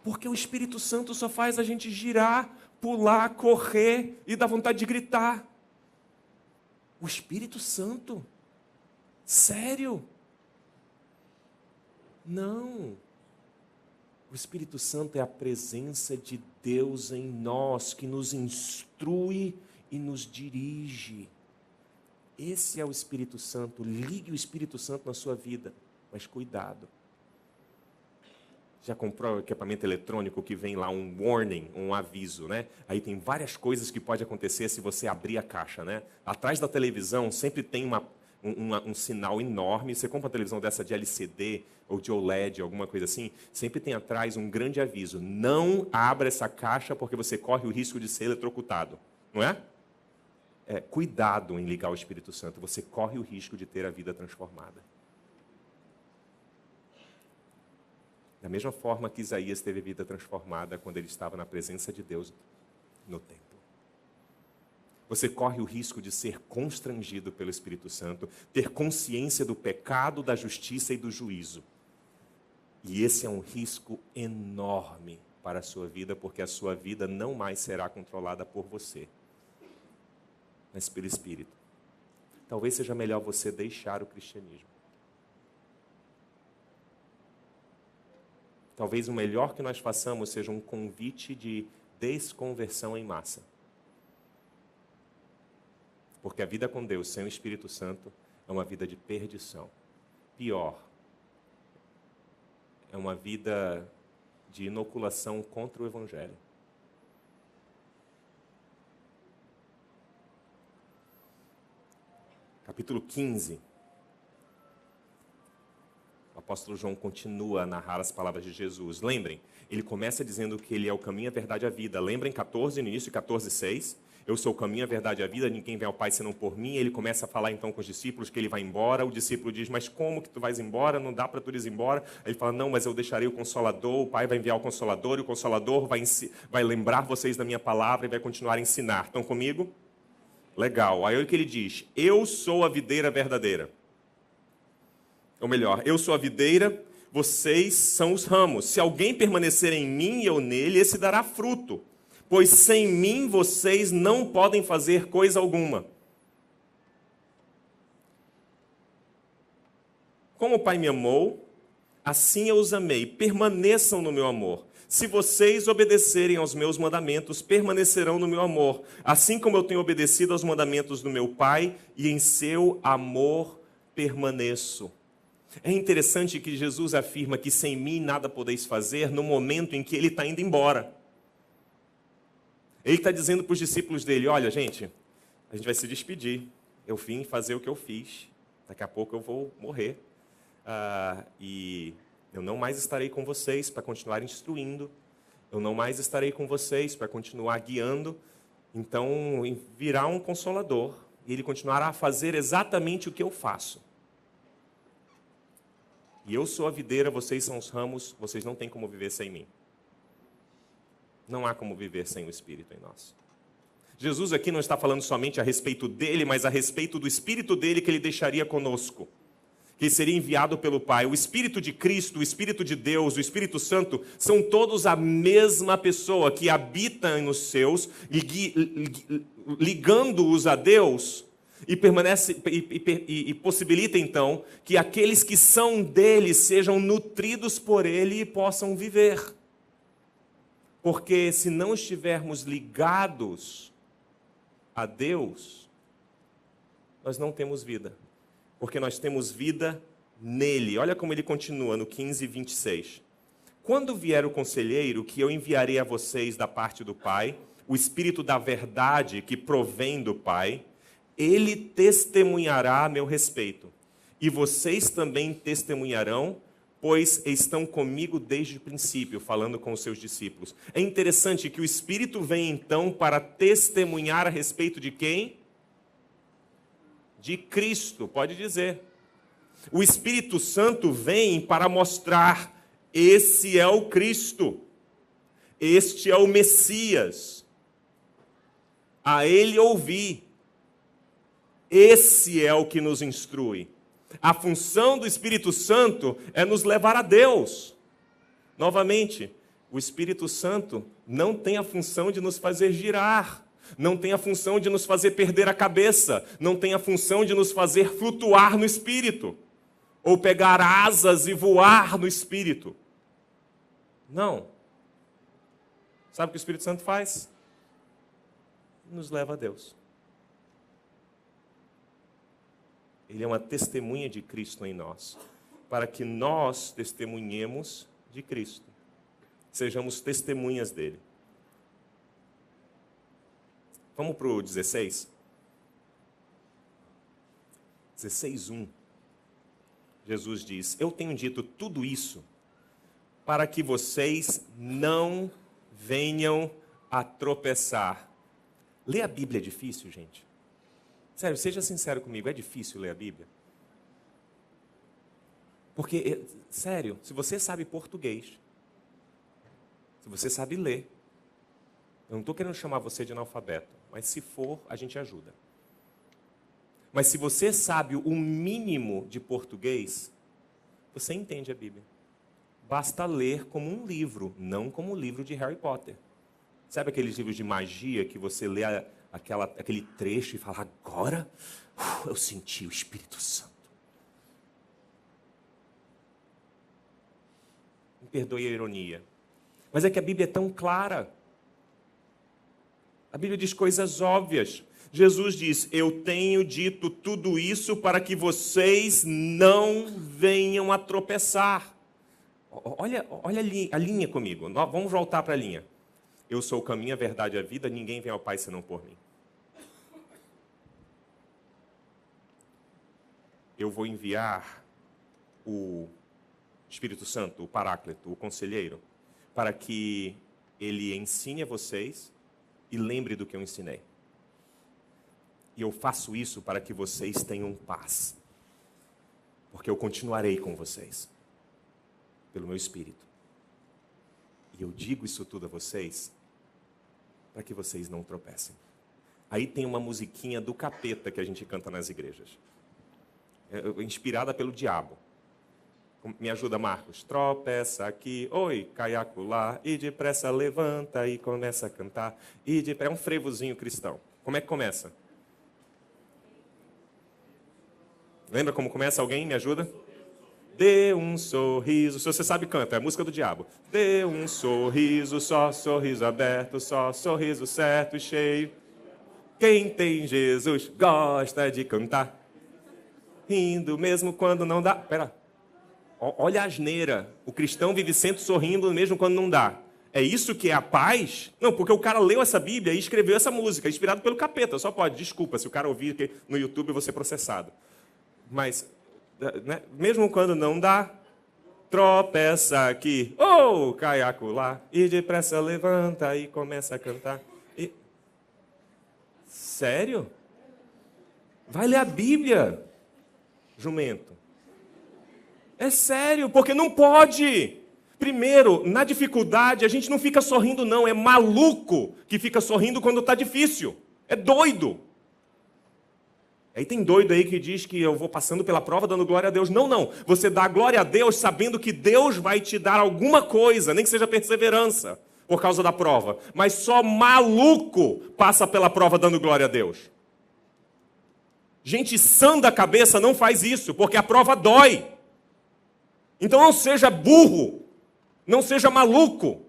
Speaker 1: Porque o Espírito Santo só faz a gente girar, pular, correr e dar vontade de gritar. O Espírito Santo? Sério? Não. O Espírito Santo é a presença de Deus em nós, que nos instrui e nos dirige. Esse é o Espírito Santo. Ligue o Espírito Santo na sua vida, mas cuidado. Já comprou o equipamento eletrônico que vem lá um warning, um aviso, né? Aí tem várias coisas que pode acontecer se você abrir a caixa, né? Atrás da televisão sempre tem um sinal enorme. Você compra uma televisão dessa de LCD ou de OLED, alguma coisa assim, sempre tem atrás um grande aviso. Não abra essa caixa porque você corre o risco de ser eletrocutado. Não é? Cuidado em ligar o Espírito Santo. Você corre o risco de ter a vida transformada. Da mesma forma que Isaías teve a vida transformada quando ele estava na presença de Deus no templo. Você corre o risco de ser constrangido pelo Espírito Santo, ter consciência do pecado, da justiça e do juízo. E esse é um risco enorme para a sua vida, porque a sua vida não mais será controlada por você, mas pelo Espírito. Talvez seja melhor você deixar o cristianismo. Talvez o melhor que nós façamos seja um convite de desconversão em massa. Porque a vida com Deus sem o Espírito Santo é uma vida de perdição. Pior, é uma vida de inoculação contra o Evangelho. Capítulo 15. O apóstolo João continua a narrar as palavras de Jesus. Lembrem, ele começa dizendo que ele é o caminho, a verdade e a vida. Lembrem 14, no início, 14:6. Eu sou o caminho, a verdade e a vida, ninguém vem ao Pai senão por mim. Ele começa a falar então com os discípulos que ele vai embora. O discípulo diz, mas como que tu vais embora? Não dá para tu ir embora. Ele fala, não, mas eu deixarei o Consolador. O Pai vai enviar o Consolador e o Consolador vai lembrar vocês da minha palavra e vai continuar a ensinar. Estão comigo? Legal. Aí o que ele diz? Eu sou a videira verdadeira. Ou melhor, eu sou a videira, vocês são os ramos. Se alguém permanecer em mim e eu nele, esse dará fruto. Pois sem mim vocês não podem fazer coisa alguma. Como o Pai me amou, assim eu os amei. Permaneçam no meu amor. Se vocês obedecerem aos meus mandamentos, permanecerão no meu amor. Assim como eu tenho obedecido aos mandamentos do meu Pai, e em seu amor permaneço. É interessante que Jesus afirma que sem mim nada podeis fazer no momento em que ele está indo embora. Ele está dizendo para os discípulos dele, olha gente, a gente vai se despedir. Eu vim fazer o que eu fiz. Daqui a pouco eu vou morrer. E eu não mais estarei com vocês para continuar instruindo. Eu não mais estarei com vocês para continuar guiando. Então virá um Consolador. E ele continuará a fazer exatamente o que eu faço. E eu sou a videira, vocês são os ramos, vocês não têm como viver sem mim. Não há como viver sem o Espírito em nós. Jesus aqui não está falando somente a respeito dele, mas a respeito do Espírito dele que ele deixaria conosco, que seria enviado pelo Pai. O Espírito de Cristo, o Espírito de Deus, o Espírito Santo, são todos a mesma pessoa que habita nos seus, ligando-os a Deus, e permanece e possibilita então que aqueles que são dele sejam nutridos por ele e possam viver. Porque se não estivermos ligados a Deus, nós não temos vida. Porque nós temos vida nele. Olha como ele continua no 15:26. Quando vier o conselheiro que eu enviarei a vocês da parte do Pai, o Espírito da verdade que provém do Pai, ele testemunhará a meu respeito. E vocês também testemunharão, pois estão comigo desde o princípio, falando com os seus discípulos. É interessante que o Espírito vem então para testemunhar a respeito de quem? De Cristo, pode dizer. O Espírito Santo vem para mostrar, esse é o Cristo, este é o Messias. A ele ouvi. Esse é o que nos instrui. A função do Espírito Santo é nos levar a Deus. Novamente, o Espírito Santo não tem a função de nos fazer girar, não tem a função de nos fazer perder a cabeça, não tem a função de nos fazer flutuar no Espírito, ou pegar asas e voar no Espírito. Não. Sabe o que o Espírito Santo faz? Nos leva a Deus. Ele é uma testemunha de Cristo em nós, para que nós testemunhemos de Cristo. Sejamos testemunhas dele. Vamos para o 16? 16:1. Jesus diz, eu tenho dito tudo isso para que vocês não venham a tropeçar. Ler a Bíblia é difícil, gente? Sério, seja sincero comigo, é difícil ler a Bíblia? Porque, sério, se você sabe português, se você sabe ler, eu não estou querendo chamar você de analfabeto, mas se for, a gente ajuda. Mas se você sabe o mínimo de português, você entende a Bíblia. Basta ler como um livro, não como o livro de Harry Potter. Sabe aqueles livros de magia que você lê aquele trecho e fala, agora eu senti o Espírito Santo. Me perdoe a ironia. Mas é que a Bíblia é tão clara. A Bíblia diz coisas óbvias. Jesus diz, eu tenho dito tudo isso para que vocês não venham a tropeçar. Olha a linha comigo. Vamos voltar para a linha. Eu sou o caminho, a verdade e a vida, ninguém vem ao Pai senão por mim. Eu vou enviar o Espírito Santo, o Paráclito, o Conselheiro, para que ele ensine a vocês e lembre do que eu ensinei. E eu faço isso para que vocês tenham paz. Porque eu continuarei com vocês, pelo meu Espírito. E eu digo isso tudo a vocês, para que vocês não tropecem. Aí tem uma musiquinha do capeta que a gente canta nas igrejas. Inspirada pelo diabo. Me ajuda, Marcos. Tropeça aqui, oi, cai acolá, e depressa levanta e começa a cantar. É um frevozinho cristão. Como é que começa? Lembra como começa? Alguém me ajuda? Dê um sorriso. Se você sabe, canta. É a música do diabo. Dê um sorriso, só sorriso aberto, só sorriso certo e cheio. Quem tem Jesus gosta de cantar. Rindo mesmo quando não dá. Pera. Olha a asneira. O cristão vive sempre sorrindo mesmo quando não dá. É isso que é a paz? Não, porque o cara leu essa Bíblia e escreveu essa música, inspirado pelo capeta. Só pode. Desculpa, se o cara ouvir que no YouTube eu vou ser processado. Mas, né, mesmo quando não dá, tropeça aqui, cai acolá, e depressa levanta e começa a cantar. Sério? Vai ler a Bíblia, jumento. É sério, porque não pode. Primeiro, na dificuldade, a gente não fica sorrindo, não. É maluco que fica sorrindo quando está difícil. É doido. Aí tem doido aí que diz que eu vou passando pela prova dando glória a Deus. Não. Você dá glória a Deus sabendo que Deus vai te dar alguma coisa, nem que seja perseverança, por causa da prova. Mas só maluco passa pela prova dando glória a Deus. Gente sã da cabeça não faz isso, porque a prova dói. Então não seja burro, não seja maluco.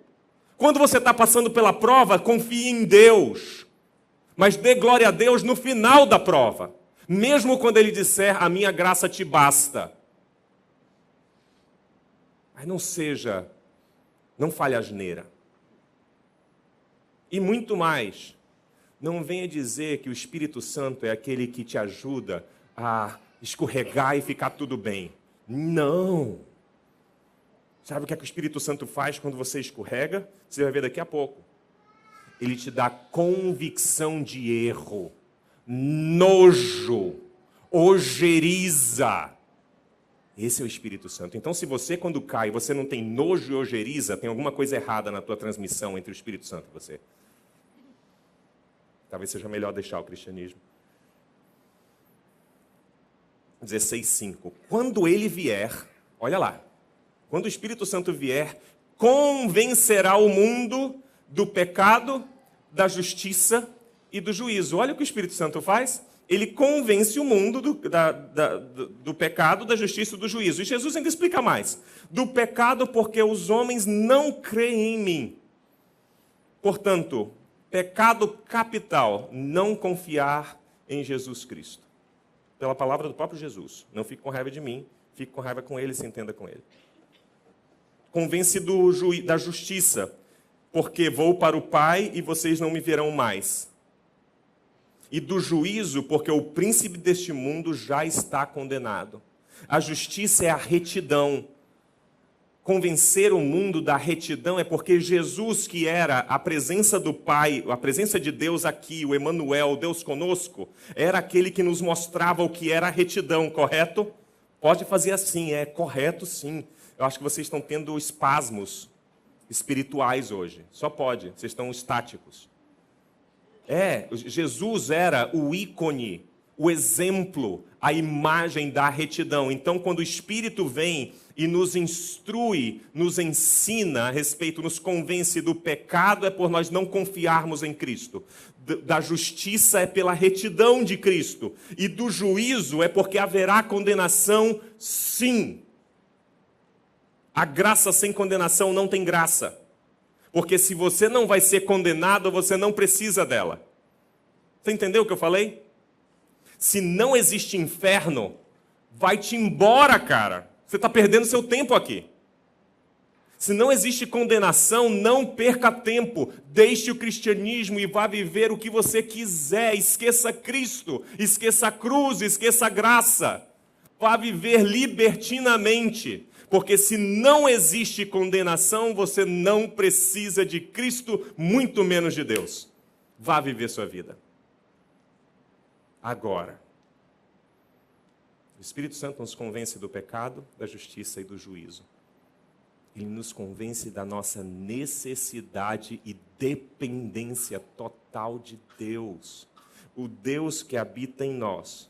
Speaker 1: Quando você está passando pela prova, confie em Deus. Mas dê glória a Deus no final da prova. Mesmo quando Ele disser, a minha graça te basta. Mas não fale asneira. E muito mais, não venha dizer que o Espírito Santo é aquele que te ajuda a escorregar e ficar tudo bem. Não. Sabe o que é que o Espírito Santo faz quando você escorrega? Você vai ver daqui a pouco. Ele te dá convicção de erro, nojo, ojeriza. Esse é o Espírito Santo. Então, se você, quando cai, você não tem nojo e ojeriza, tem alguma coisa errada na tua transmissão entre o Espírito Santo e você. Talvez seja melhor deixar o cristianismo. 16:5. Quando ele vier, olha lá. Quando o Espírito Santo vier, convencerá o mundo do pecado, da justiça e do juízo. Olha o que o Espírito Santo faz. Ele convence o mundo do pecado, da justiça e do juízo. E Jesus ainda explica mais. Do pecado porque os homens não creem em mim. Portanto, pecado capital, não confiar em Jesus Cristo. Pela palavra do próprio Jesus. Não fique com raiva de mim, fique com raiva com ele, se entenda com ele. Convence da justiça, porque vou para o Pai e vocês não me verão mais. E do juízo, porque o príncipe deste mundo já está condenado. A justiça é a retidão. Convencer o mundo da retidão é porque Jesus, que era a presença do Pai, a presença de Deus aqui, o Emanuel, Deus conosco, era aquele que nos mostrava o que era a retidão, correto? Pode fazer assim, é correto sim. Eu acho que vocês estão tendo espasmos espirituais hoje. Só pode, vocês estão estáticos. Jesus era o ícone, o exemplo, a imagem da retidão. Então, quando o Espírito vem e nos instrui, nos ensina a respeito, nos convence do pecado, é por nós não confiarmos em Cristo. Da justiça é pela retidão de Cristo. E do juízo é porque haverá condenação, sim. A graça sem condenação não tem graça. Porque se você não vai ser condenado, você não precisa dela. Você entendeu o que eu falei? Se não existe inferno, vai-te embora, cara. Você está perdendo seu tempo aqui. Se não existe condenação, não perca tempo. Deixe o cristianismo e vá viver o que você quiser. Esqueça Cristo, esqueça a cruz, esqueça a graça. Vá viver libertinamente. Porque se não existe condenação, você não precisa de Cristo, muito menos de Deus. Vá viver sua vida. Agora, o Espírito Santo nos convence do pecado, da justiça e do juízo. Ele nos convence da nossa necessidade e dependência total de Deus. O Deus que habita em nós.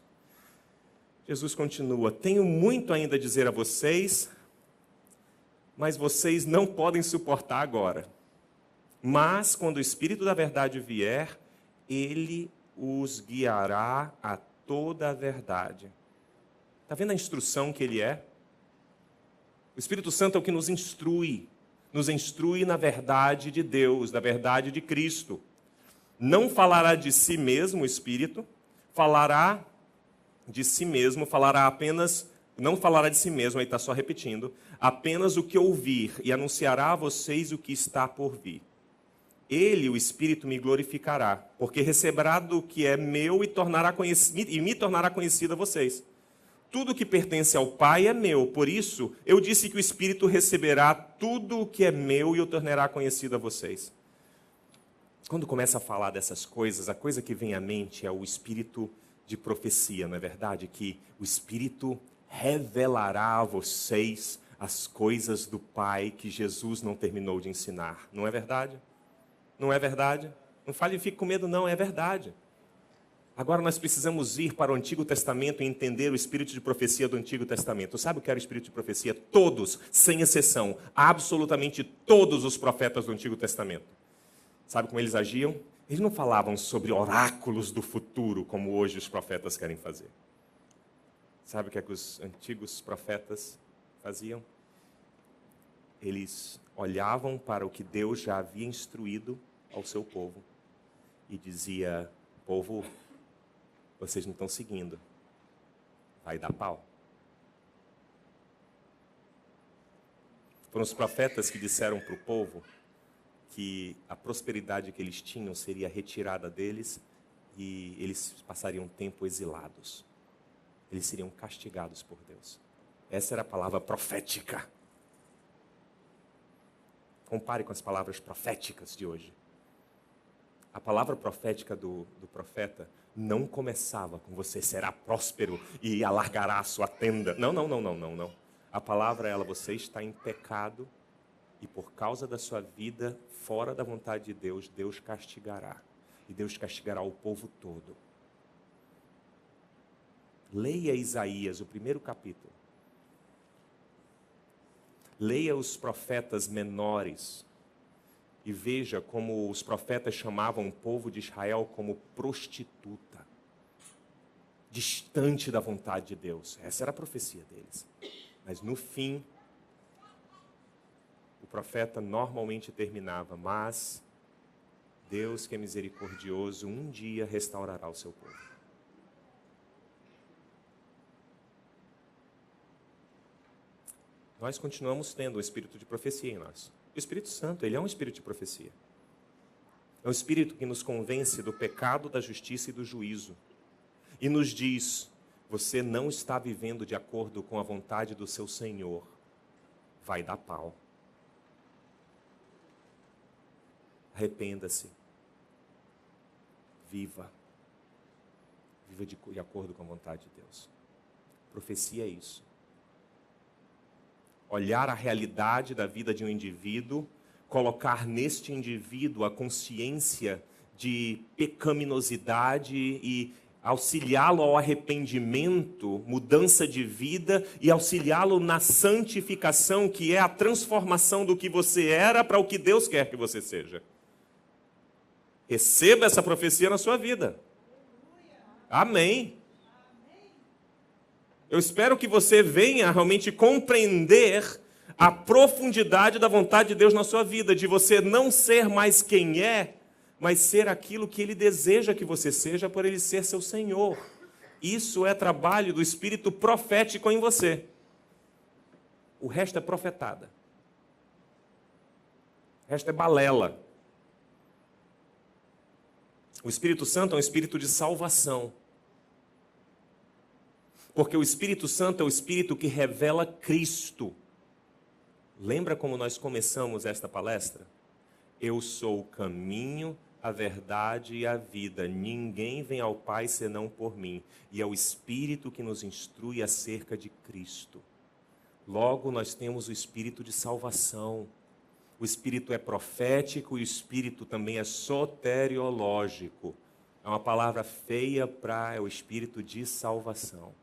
Speaker 1: Jesus continua: tenho muito ainda a dizer a vocês, mas vocês não podem suportar agora. Mas, quando o Espírito da verdade vier, ele os guiará a toda a verdade. Está vendo a instrução que ele é? O Espírito Santo é o que nos instrui na verdade de Deus, na verdade de Cristo. Não falará de si mesmo o Espírito, falará de si mesmo, falará apenas, não falará de si mesmo, aí está só repetindo, apenas o que ouvir e anunciará a vocês o que está por vir. Ele, o Espírito, me glorificará, porque receberá do que é meu e me tornará conhecido a vocês. Tudo que pertence ao Pai é meu, por isso eu disse que o Espírito receberá tudo o que é meu e o tornará conhecido a vocês. Quando começa a falar dessas coisas, a coisa que vem à mente é o espírito de profecia, não é verdade? Que o Espírito revelará a vocês as coisas do Pai que Jesus não terminou de ensinar. Não é verdade? Não é verdade? Não fale e fique com medo, não, é verdade. Agora nós precisamos ir para o Antigo Testamento e entender o espírito de profecia do Antigo Testamento. Sabe o que era o espírito de profecia? Todos, sem exceção, absolutamente todos os profetas do Antigo Testamento. Sabe como eles agiam? Eles não falavam sobre oráculos do futuro, como hoje os profetas querem fazer. Sabe o que é que os antigos profetas faziam? Eles olhavam para o que Deus já havia instruído ao seu povo e dizia: povo, vocês não estão seguindo, vai dar pau. Foram os profetas que disseram para o povo que a prosperidade que eles tinham seria retirada deles e eles passariam tempo exilados. Eles seriam castigados por Deus. Essa era a palavra profética. Compare com as palavras proféticas de hoje. A palavra profética do profeta não começava com você será próspero e alargará a sua tenda. Não. A palavra é ela, você está em pecado e por causa da sua vida fora da vontade de Deus, Deus castigará. E Deus castigará o povo todo. Leia Isaías, o primeiro capítulo. Leia os profetas menores e veja como os profetas chamavam o povo de Israel como prostituta, distante da vontade de Deus. Essa era a profecia deles. Mas no fim, o profeta normalmente terminava: mas Deus, que é misericordioso, um dia restaurará o seu povo. Nós continuamos tendo o espírito de profecia em nós. O Espírito Santo, ele é um espírito de profecia. É um espírito que nos convence do pecado, da justiça e do juízo. E nos diz: você não está vivendo de acordo com a vontade do seu Senhor. Vai dar pau. Arrependa-se. Viva. Viva de acordo com a vontade de Deus. Profecia é isso. Olhar a realidade da vida de um indivíduo, colocar neste indivíduo a consciência de pecaminosidade e auxiliá-lo ao arrependimento, mudança de vida e auxiliá-lo na santificação, que é a transformação do que você era para o que Deus quer que você seja. Receba essa profecia na sua vida. Amém. Eu espero que você venha realmente compreender a profundidade da vontade de Deus na sua vida, de você não ser mais quem é, mas ser aquilo que Ele deseja que você seja, por Ele ser seu Senhor. Isso é trabalho do Espírito profético em você. O resto é profetada. O resto é balela. O Espírito Santo é um espírito de salvação. Porque o Espírito Santo é o Espírito que revela Cristo. Lembra como nós começamos esta palestra? Eu sou o caminho, a verdade e a vida. Ninguém vem ao Pai senão por mim. E é o Espírito que nos instrui acerca de Cristo. Logo, nós temos o Espírito de salvação. O Espírito é profético e o Espírito também é soteriológico. É uma palavra feia para o Espírito de salvação.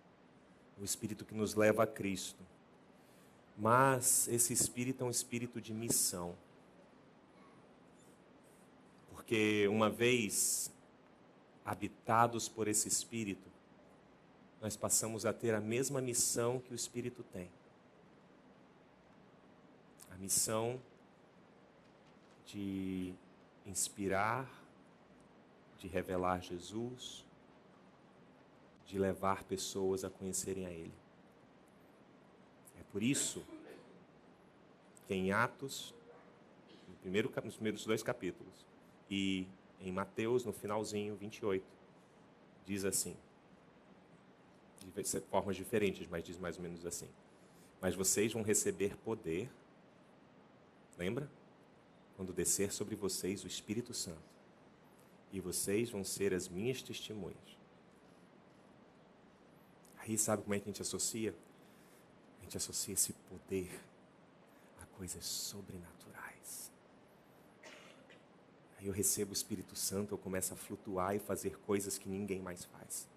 Speaker 1: O Espírito que nos leva a Cristo. Mas esse Espírito é um Espírito de missão. Porque uma vez habitados por esse Espírito, nós passamos a ter a mesma missão que o Espírito tem. A missão de inspirar, de revelar Jesus, de levar pessoas a conhecerem a Ele. É por isso que em Atos, nos primeiros 2 capítulos, e em Mateus, no finalzinho, 28, diz assim, de formas diferentes, mas diz mais ou menos assim: mas vocês vão receber poder, lembra? Quando descer sobre vocês o Espírito Santo, e vocês vão ser as minhas testemunhas. Aí sabe como é que a gente associa? A gente associa esse poder a coisas sobrenaturais. Aí eu recebo o Espírito Santo, eu começo a flutuar e fazer coisas que ninguém mais faz.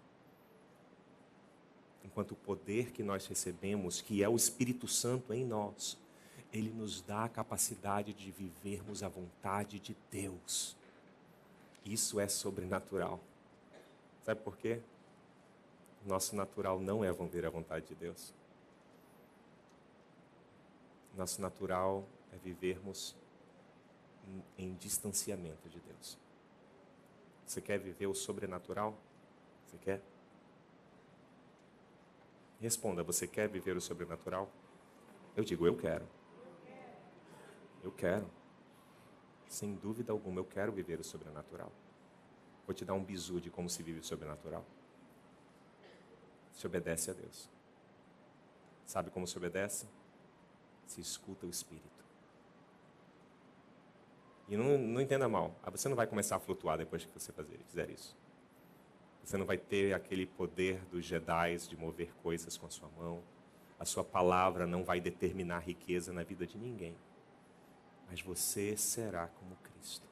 Speaker 1: Enquanto o poder que nós recebemos, que é o Espírito Santo em nós, Ele nos dá a capacidade de vivermos a vontade de Deus. Isso é sobrenatural. Sabe por quê? Nosso natural não é viver a vontade de Deus. Nosso natural é vivermos em distanciamento de Deus. Você quer viver o sobrenatural? Você quer? Responda, você quer viver o sobrenatural? Eu digo, eu quero. Eu quero. Sem dúvida alguma, eu quero viver o sobrenatural. Vou te dar um bizu de como se vive o sobrenatural. Se obedece a Deus. Sabe como se obedece? Se escuta o Espírito. E não entenda mal. Você não vai começar a flutuar depois que você fizer isso. Você não vai ter aquele poder dos Jedis de mover coisas com a sua mão. A sua palavra não vai determinar riqueza na vida de ninguém. Mas você será como Cristo.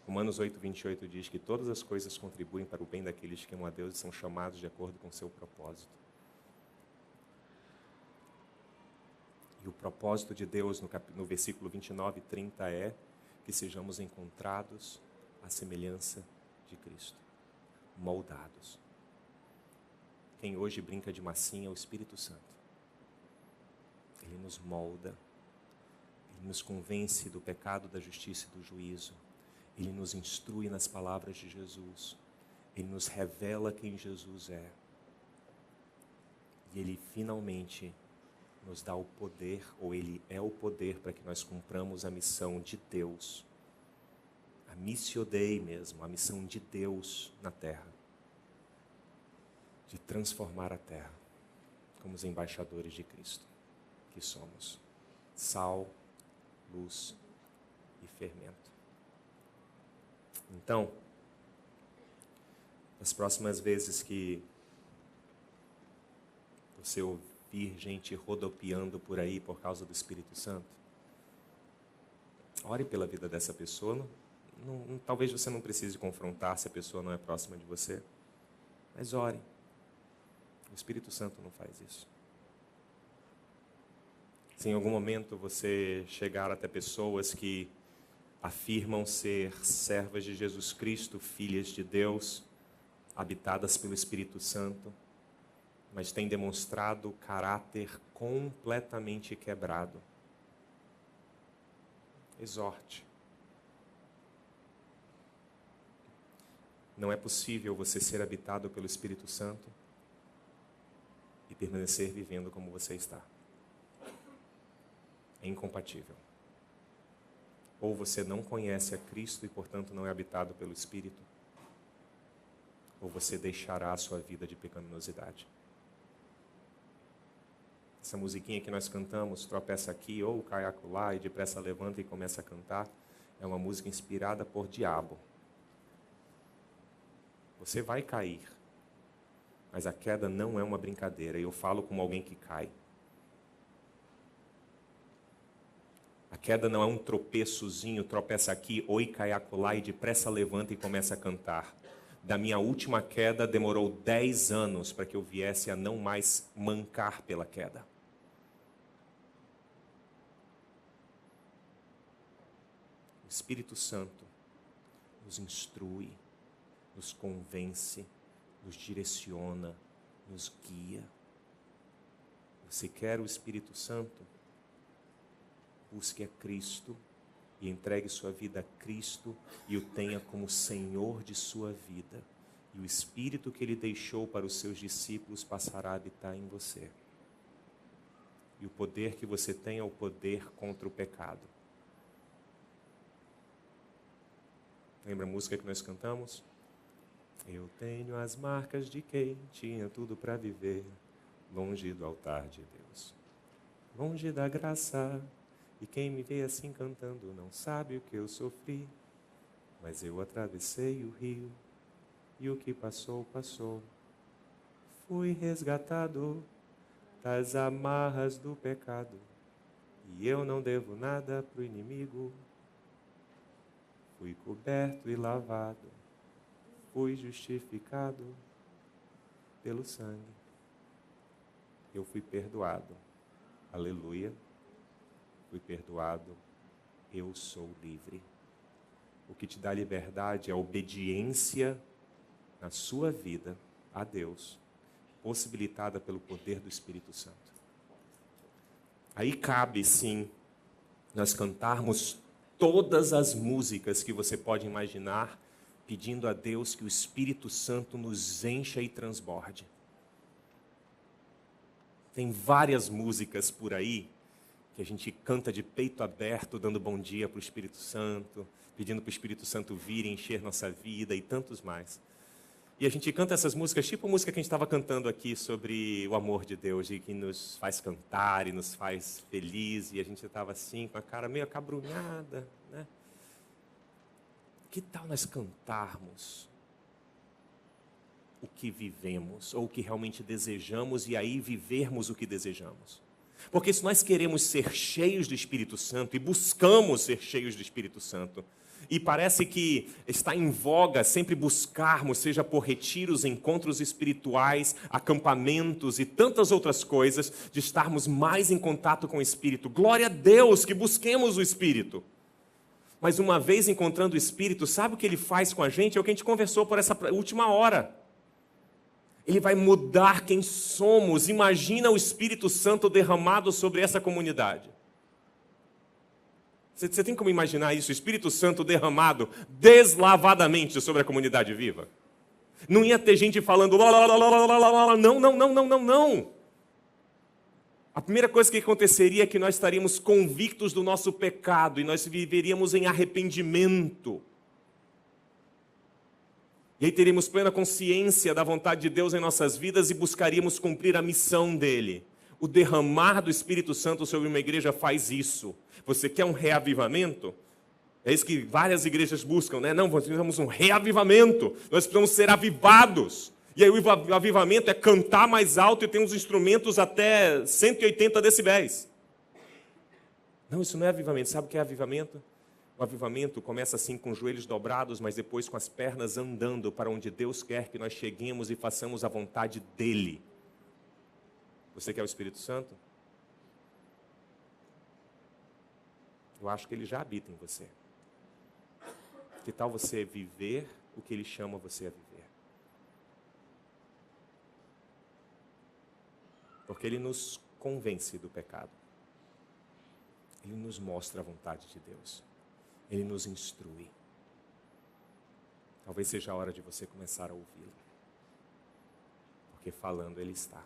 Speaker 1: Romanos 8:28 diz que todas as coisas contribuem para o bem daqueles que amam a Deus e são chamados de acordo com o seu propósito. E o propósito de Deus no versículo 29 e 30 é que sejamos encontrados à semelhança de Cristo, moldados. Quem hoje brinca de massinha é o Espírito Santo. Ele nos molda, Ele nos convence do pecado, da justiça e do juízo. Ele nos instrui nas palavras de Jesus. Ele nos revela quem Jesus é. E Ele finalmente nos dá o poder, ou Ele é o poder para que nós cumpramos a missão de Deus. A missio Dei mesmo, a missão de Deus na terra. De transformar a terra como os embaixadores de Cristo, que somos sal, luz e fermento. Então, as próximas vezes que você ouvir gente rodopiando por aí por causa do Espírito Santo, ore pela vida dessa pessoa. Talvez você não precise confrontar se a pessoa não é próxima de você, mas ore. O Espírito Santo não faz isso. Se em algum momento você chegar até pessoas que afirmam ser servas de Jesus Cristo, filhas de Deus, habitadas pelo Espírito Santo, mas tem demonstrado caráter completamente quebrado. Exorte. Não é possível você ser habitado pelo Espírito Santo e permanecer vivendo como você está. É incompatível. Ou você não conhece a Cristo e, portanto, não é habitado pelo Espírito, ou você deixará a sua vida de pecaminosidade. Essa musiquinha que nós cantamos, tropeça aqui ou cai acolá e depressa levanta e começa a cantar, é uma música inspirada por diabo. Você vai cair, mas a queda não é uma brincadeira. Eu falo como alguém que cai. A queda não é um tropeçozinho, tropeça aqui, oi, cai acolá e depressa levanta e começa a cantar. Da minha última queda, demorou 10 anos para que eu viesse a não mais mancar pela queda. O Espírito Santo nos instrui, nos convence, nos direciona, nos guia. Você quer o Espírito Santo? Busque a Cristo e entregue sua vida a Cristo e o tenha como Senhor de sua vida. E o Espírito que Ele deixou para os seus discípulos passará a habitar em você. E o poder que você tem é o poder contra o pecado. Lembra a música que nós cantamos? Eu tenho as marcas de quem tinha tudo para viver, longe do altar de Deus, longe da graça. E quem me vê assim cantando não sabe o que eu sofri, mas eu atravessei o rio e o que passou, passou. Fui resgatado das amarras do pecado e eu não devo nada pro inimigo. Fui coberto e lavado, fui justificado pelo sangue. Eu fui perdoado. Aleluia. Fui perdoado. Eu sou livre. O que te dá liberdade é a obediência na sua vida a Deus, possibilitada pelo poder do Espírito Santo. Aí cabe, sim, nós cantarmos todas as músicas que você pode imaginar, pedindo a Deus que o Espírito Santo nos encha e transborde. Tem várias músicas por aí que a gente canta de peito aberto, dando bom dia para o Espírito Santo, pedindo para o Espírito Santo vir e encher nossa vida e tantos mais. E a gente canta essas músicas, tipo a música que a gente estava cantando aqui sobre o amor de Deus, e que nos faz cantar e nos faz feliz, e a gente estava assim, com a cara meio acabrunhada, né? Que tal nós cantarmos o que vivemos, ou o que realmente desejamos, e aí vivermos o que desejamos? Porque se nós queremos ser cheios do Espírito Santo, e buscamos ser cheios do Espírito Santo, e parece que está em voga sempre buscarmos, seja por retiros, encontros espirituais, acampamentos e tantas outras coisas, de estarmos mais em contato com o Espírito. Glória a Deus que busquemos o Espírito. Mas uma vez encontrando o Espírito, sabe o que Ele faz com a gente? É o que a gente conversou por essa última hora. Ele vai mudar quem somos. Imagina o Espírito Santo derramado sobre essa comunidade. Você tem como imaginar isso? O Espírito Santo derramado deslavadamente sobre a comunidade viva? Não ia ter gente falando não. A primeira coisa que aconteceria é que nós estaríamos convictos do nosso pecado e nós viveríamos em arrependimento. E aí teríamos plena consciência da vontade de Deus em nossas vidas e buscaríamos cumprir a missão dele. O derramar do Espírito Santo sobre uma igreja faz isso. Você quer um reavivamento? É isso que várias igrejas buscam, né? Não, nós precisamos um reavivamento. Nós precisamos ser avivados. E aí o avivamento é cantar mais alto e ter uns instrumentos até 180 decibéis. Não, isso não é avivamento. Sabe o que é avivamento? O avivamento começa assim com os joelhos dobrados, mas depois com as pernas andando para onde Deus quer que nós cheguemos e façamos a vontade dele. Você quer o Espírito Santo? Eu acho que ele já habita em você. Que tal você viver o que ele chama você a viver? porque Ele nos convence do pecado. Ele nos mostra a vontade de Deus. Ele nos instrui. Talvez seja a hora de você começar a ouvi-lo, porque falando Ele está.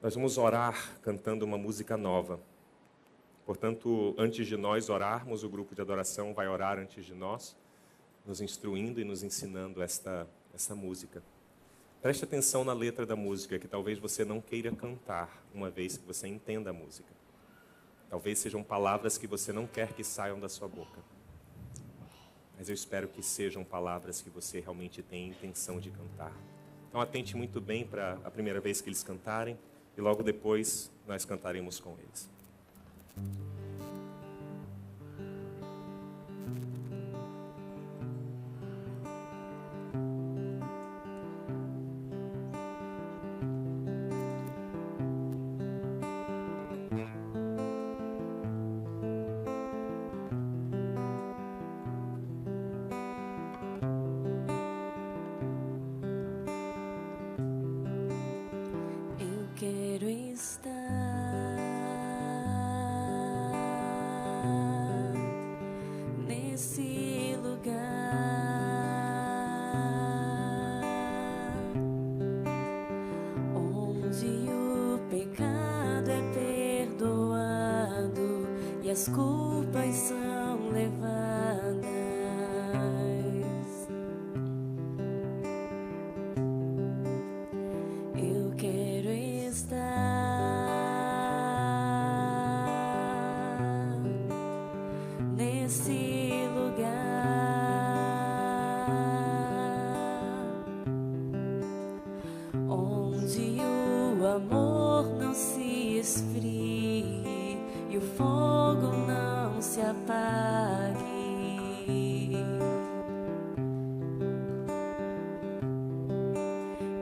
Speaker 1: Nós vamos orar cantando uma música nova. Portanto, antes de nós orarmos, o grupo de adoração vai orar antes de nós, nos instruindo e nos ensinando essa música. Preste atenção na letra da música, que talvez você não queira cantar, uma vez que você entenda a música. Talvez sejam palavras que você não quer que saiam da sua boca. Mas eu espero que sejam palavras que você realmente tem intenção de cantar. Então atente muito bem para a primeira vez que eles cantarem, e logo depois nós cantaremos com eles.
Speaker 2: Quero estar nesse lugar onde o pecado é perdoado e as culpas são levadas. Eu quero estar nesse lugar onde o amor não se esfrie e o fogo não se apague.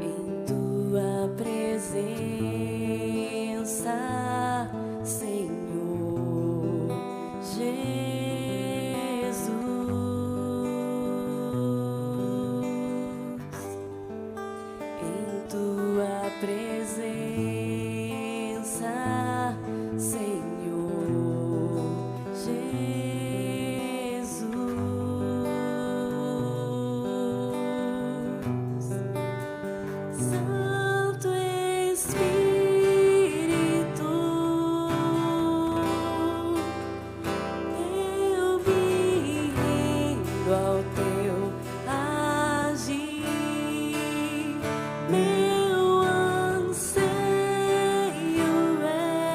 Speaker 2: Em tua presença, Senhor Jesus, em tua presença, Senhor Jesus, Santo Espírito, eu me rendo ao teu agir. Meu anseio é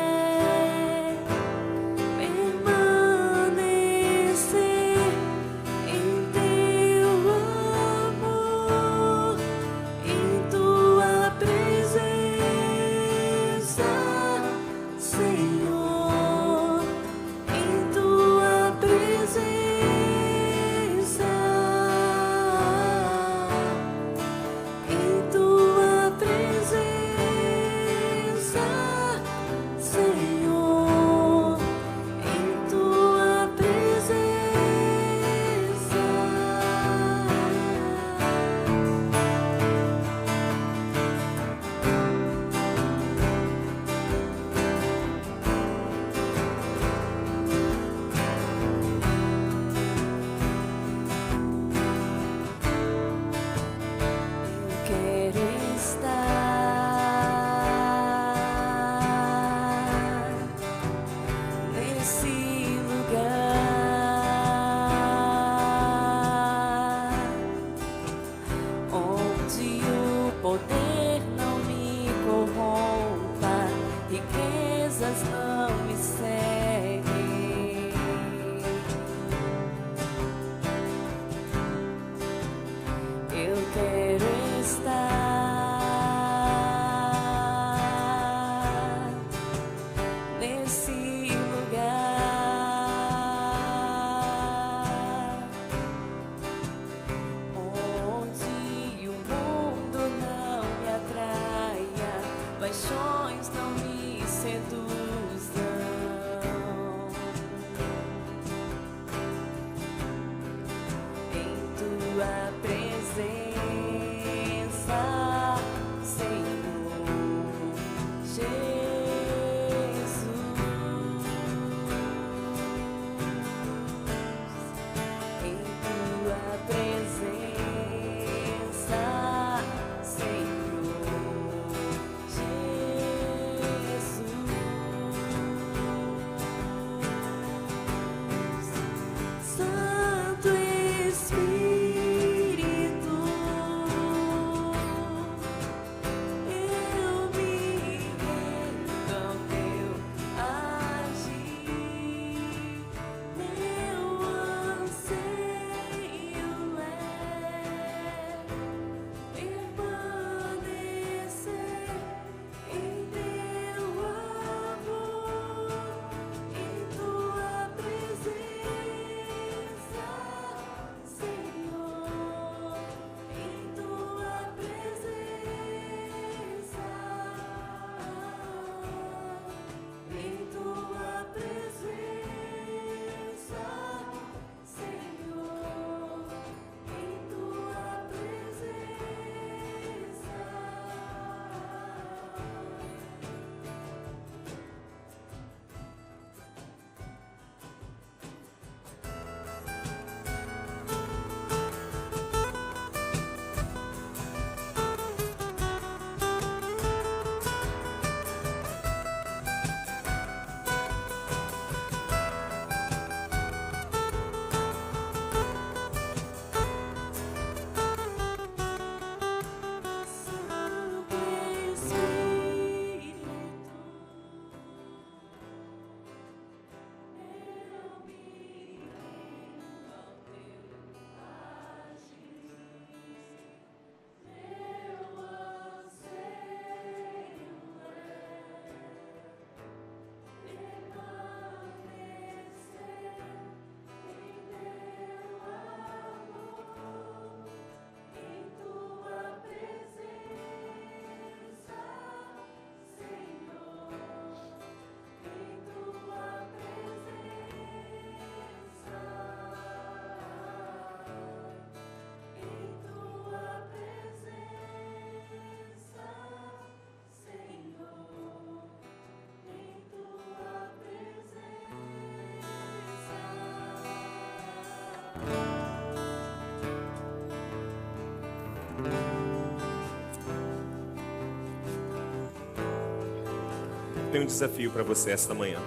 Speaker 1: tenho um desafio para você esta manhã.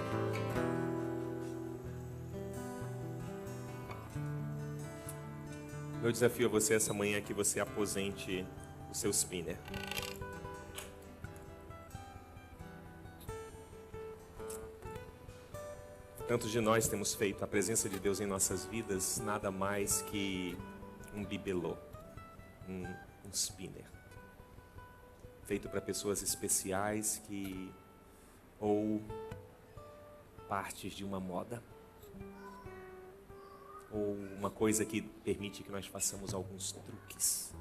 Speaker 1: Meu desafio a você essa manhã é que você aposente o seu spinner. Tantos de nós temos feito a presença de Deus em nossas vidas nada mais que um bibelô, um spinner. Feito para pessoas especiais ou partes de uma moda, ou uma coisa que permite que nós façamos alguns truques,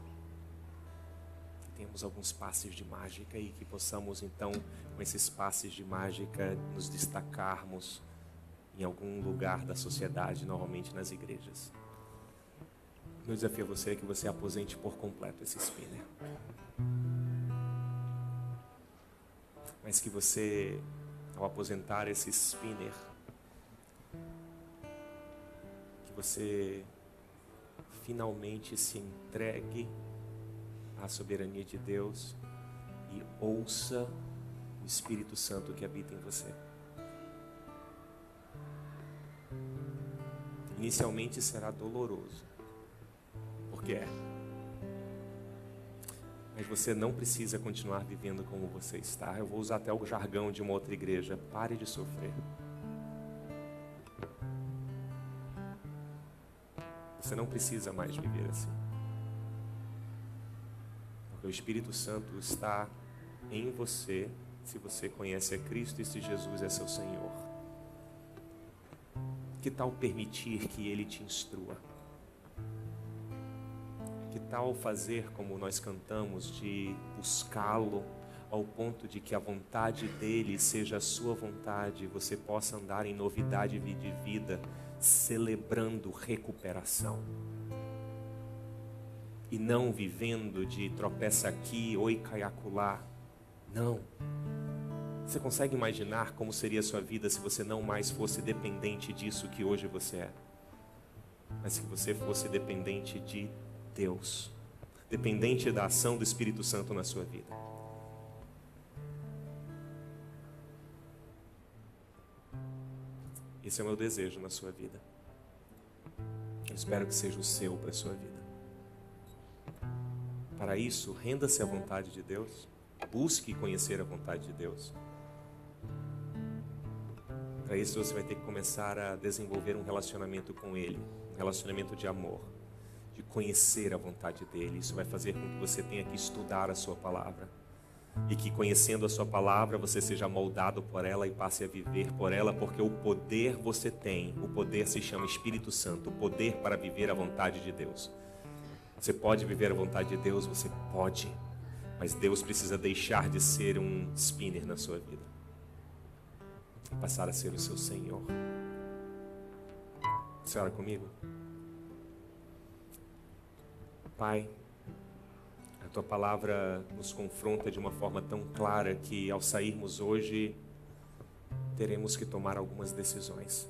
Speaker 1: que tenhamos alguns passes de mágica e que possamos então, com esses passes de mágica, nos destacarmos em algum lugar da sociedade, normalmente nas igrejas. Meu desafio a você é que você aposente por completo esse spinner. Mas que você, ao aposentar esse spinner, que você finalmente se entregue à soberania de Deus e ouça o Espírito Santo que habita em você. Inicialmente será doloroso, porque é. Mas você não precisa continuar vivendo como você está. Eu vou usar até o jargão de uma outra igreja. Pare de sofrer. Você não precisa mais viver assim. Porque o Espírito Santo está em você, se você conhece a Cristo e se Jesus é seu Senhor. Que tal permitir que Ele te instrua? Que tal fazer como nós cantamos, de buscá-lo ao ponto de que a vontade dEle seja a sua vontade, e você possa andar em novidade de vida, celebrando recuperação. E não vivendo de tropeça aqui, oi, cai acolá. Não. Você consegue imaginar como seria a sua vida se você não mais fosse dependente disso que hoje você é? Mas que você fosse dependente de Deus. Dependente da ação do Espírito Santo na sua vida. Esse é o meu desejo na sua vida. Eu espero que seja o seu para a sua vida. Para isso, renda-se à vontade de Deus. Busque conhecer a vontade de Deus. Para isso você vai ter que começar a desenvolver um relacionamento com Ele, um relacionamento de amor, de conhecer a vontade dEle. Isso vai fazer com que você tenha que estudar a sua palavra e que, conhecendo a sua palavra, você seja moldado por ela e passe a viver por ela, porque o poder você tem, o poder se chama Espírito Santo, o poder para viver a vontade de Deus. Você pode viver a vontade de Deus, você pode, mas Deus precisa deixar de ser um spinner na sua vida. Passar a ser o seu Senhor. Você ora comigo? Pai, a Tua palavra nos confronta de uma forma tão clara que ao sairmos hoje teremos que tomar algumas decisões.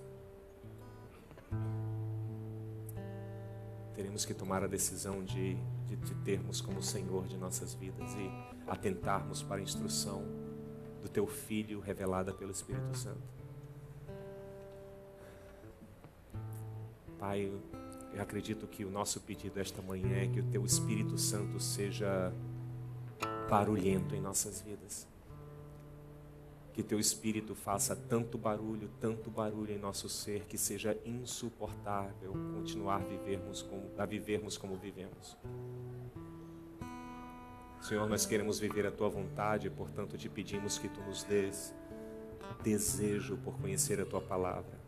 Speaker 1: Teremos que tomar a decisão de termos como Senhor de nossas vidas e atentarmos para a instrução do Teu Filho revelada pelo Espírito Santo. Pai, eu acredito que o nosso pedido esta manhã é que o Teu Espírito Santo seja barulhento em nossas vidas. Que Teu Espírito faça tanto barulho em nosso ser, que seja insuportável continuar a vivermos como vivemos. Senhor, nós queremos viver a Tua vontade, portanto te pedimos que Tu nos dês desejo por conhecer a Tua palavra,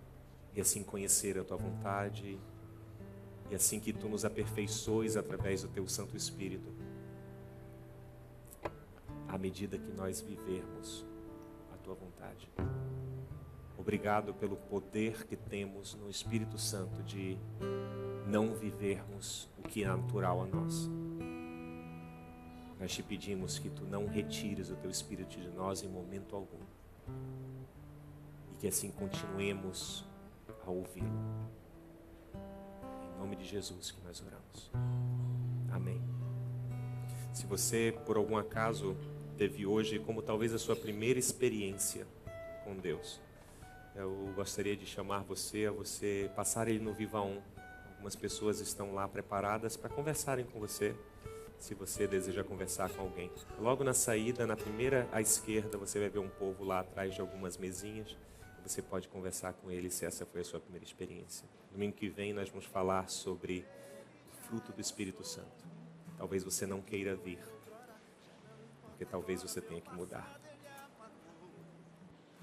Speaker 1: e assim conhecer a Tua vontade, e assim que Tu nos aperfeiçoes através do Teu Santo Espírito, à medida que nós vivermos a Tua vontade. Obrigado pelo poder que temos no Espírito Santo de não vivermos o que é natural a nós. Nós te pedimos que Tu não retires o Teu Espírito de nós em momento algum. E que assim continuemos a ouvi-lo. Em nome de Jesus que nós oramos. Amém. Se você, por algum acaso, teve hoje como talvez a sua primeira experiência com Deus. Eu gostaria de chamar você a você passar ele no Viva On. Algumas pessoas estão lá preparadas para conversarem com você, se você deseja conversar com alguém. Logo na saída, na primeira à esquerda, você vai ver um povo lá atrás de algumas mesinhas. Você pode conversar com ele se essa foi a sua primeira experiência. Domingo que vem nós vamos falar sobre o fruto do Espírito Santo. Talvez você não queira vir, porque talvez você tenha que mudar.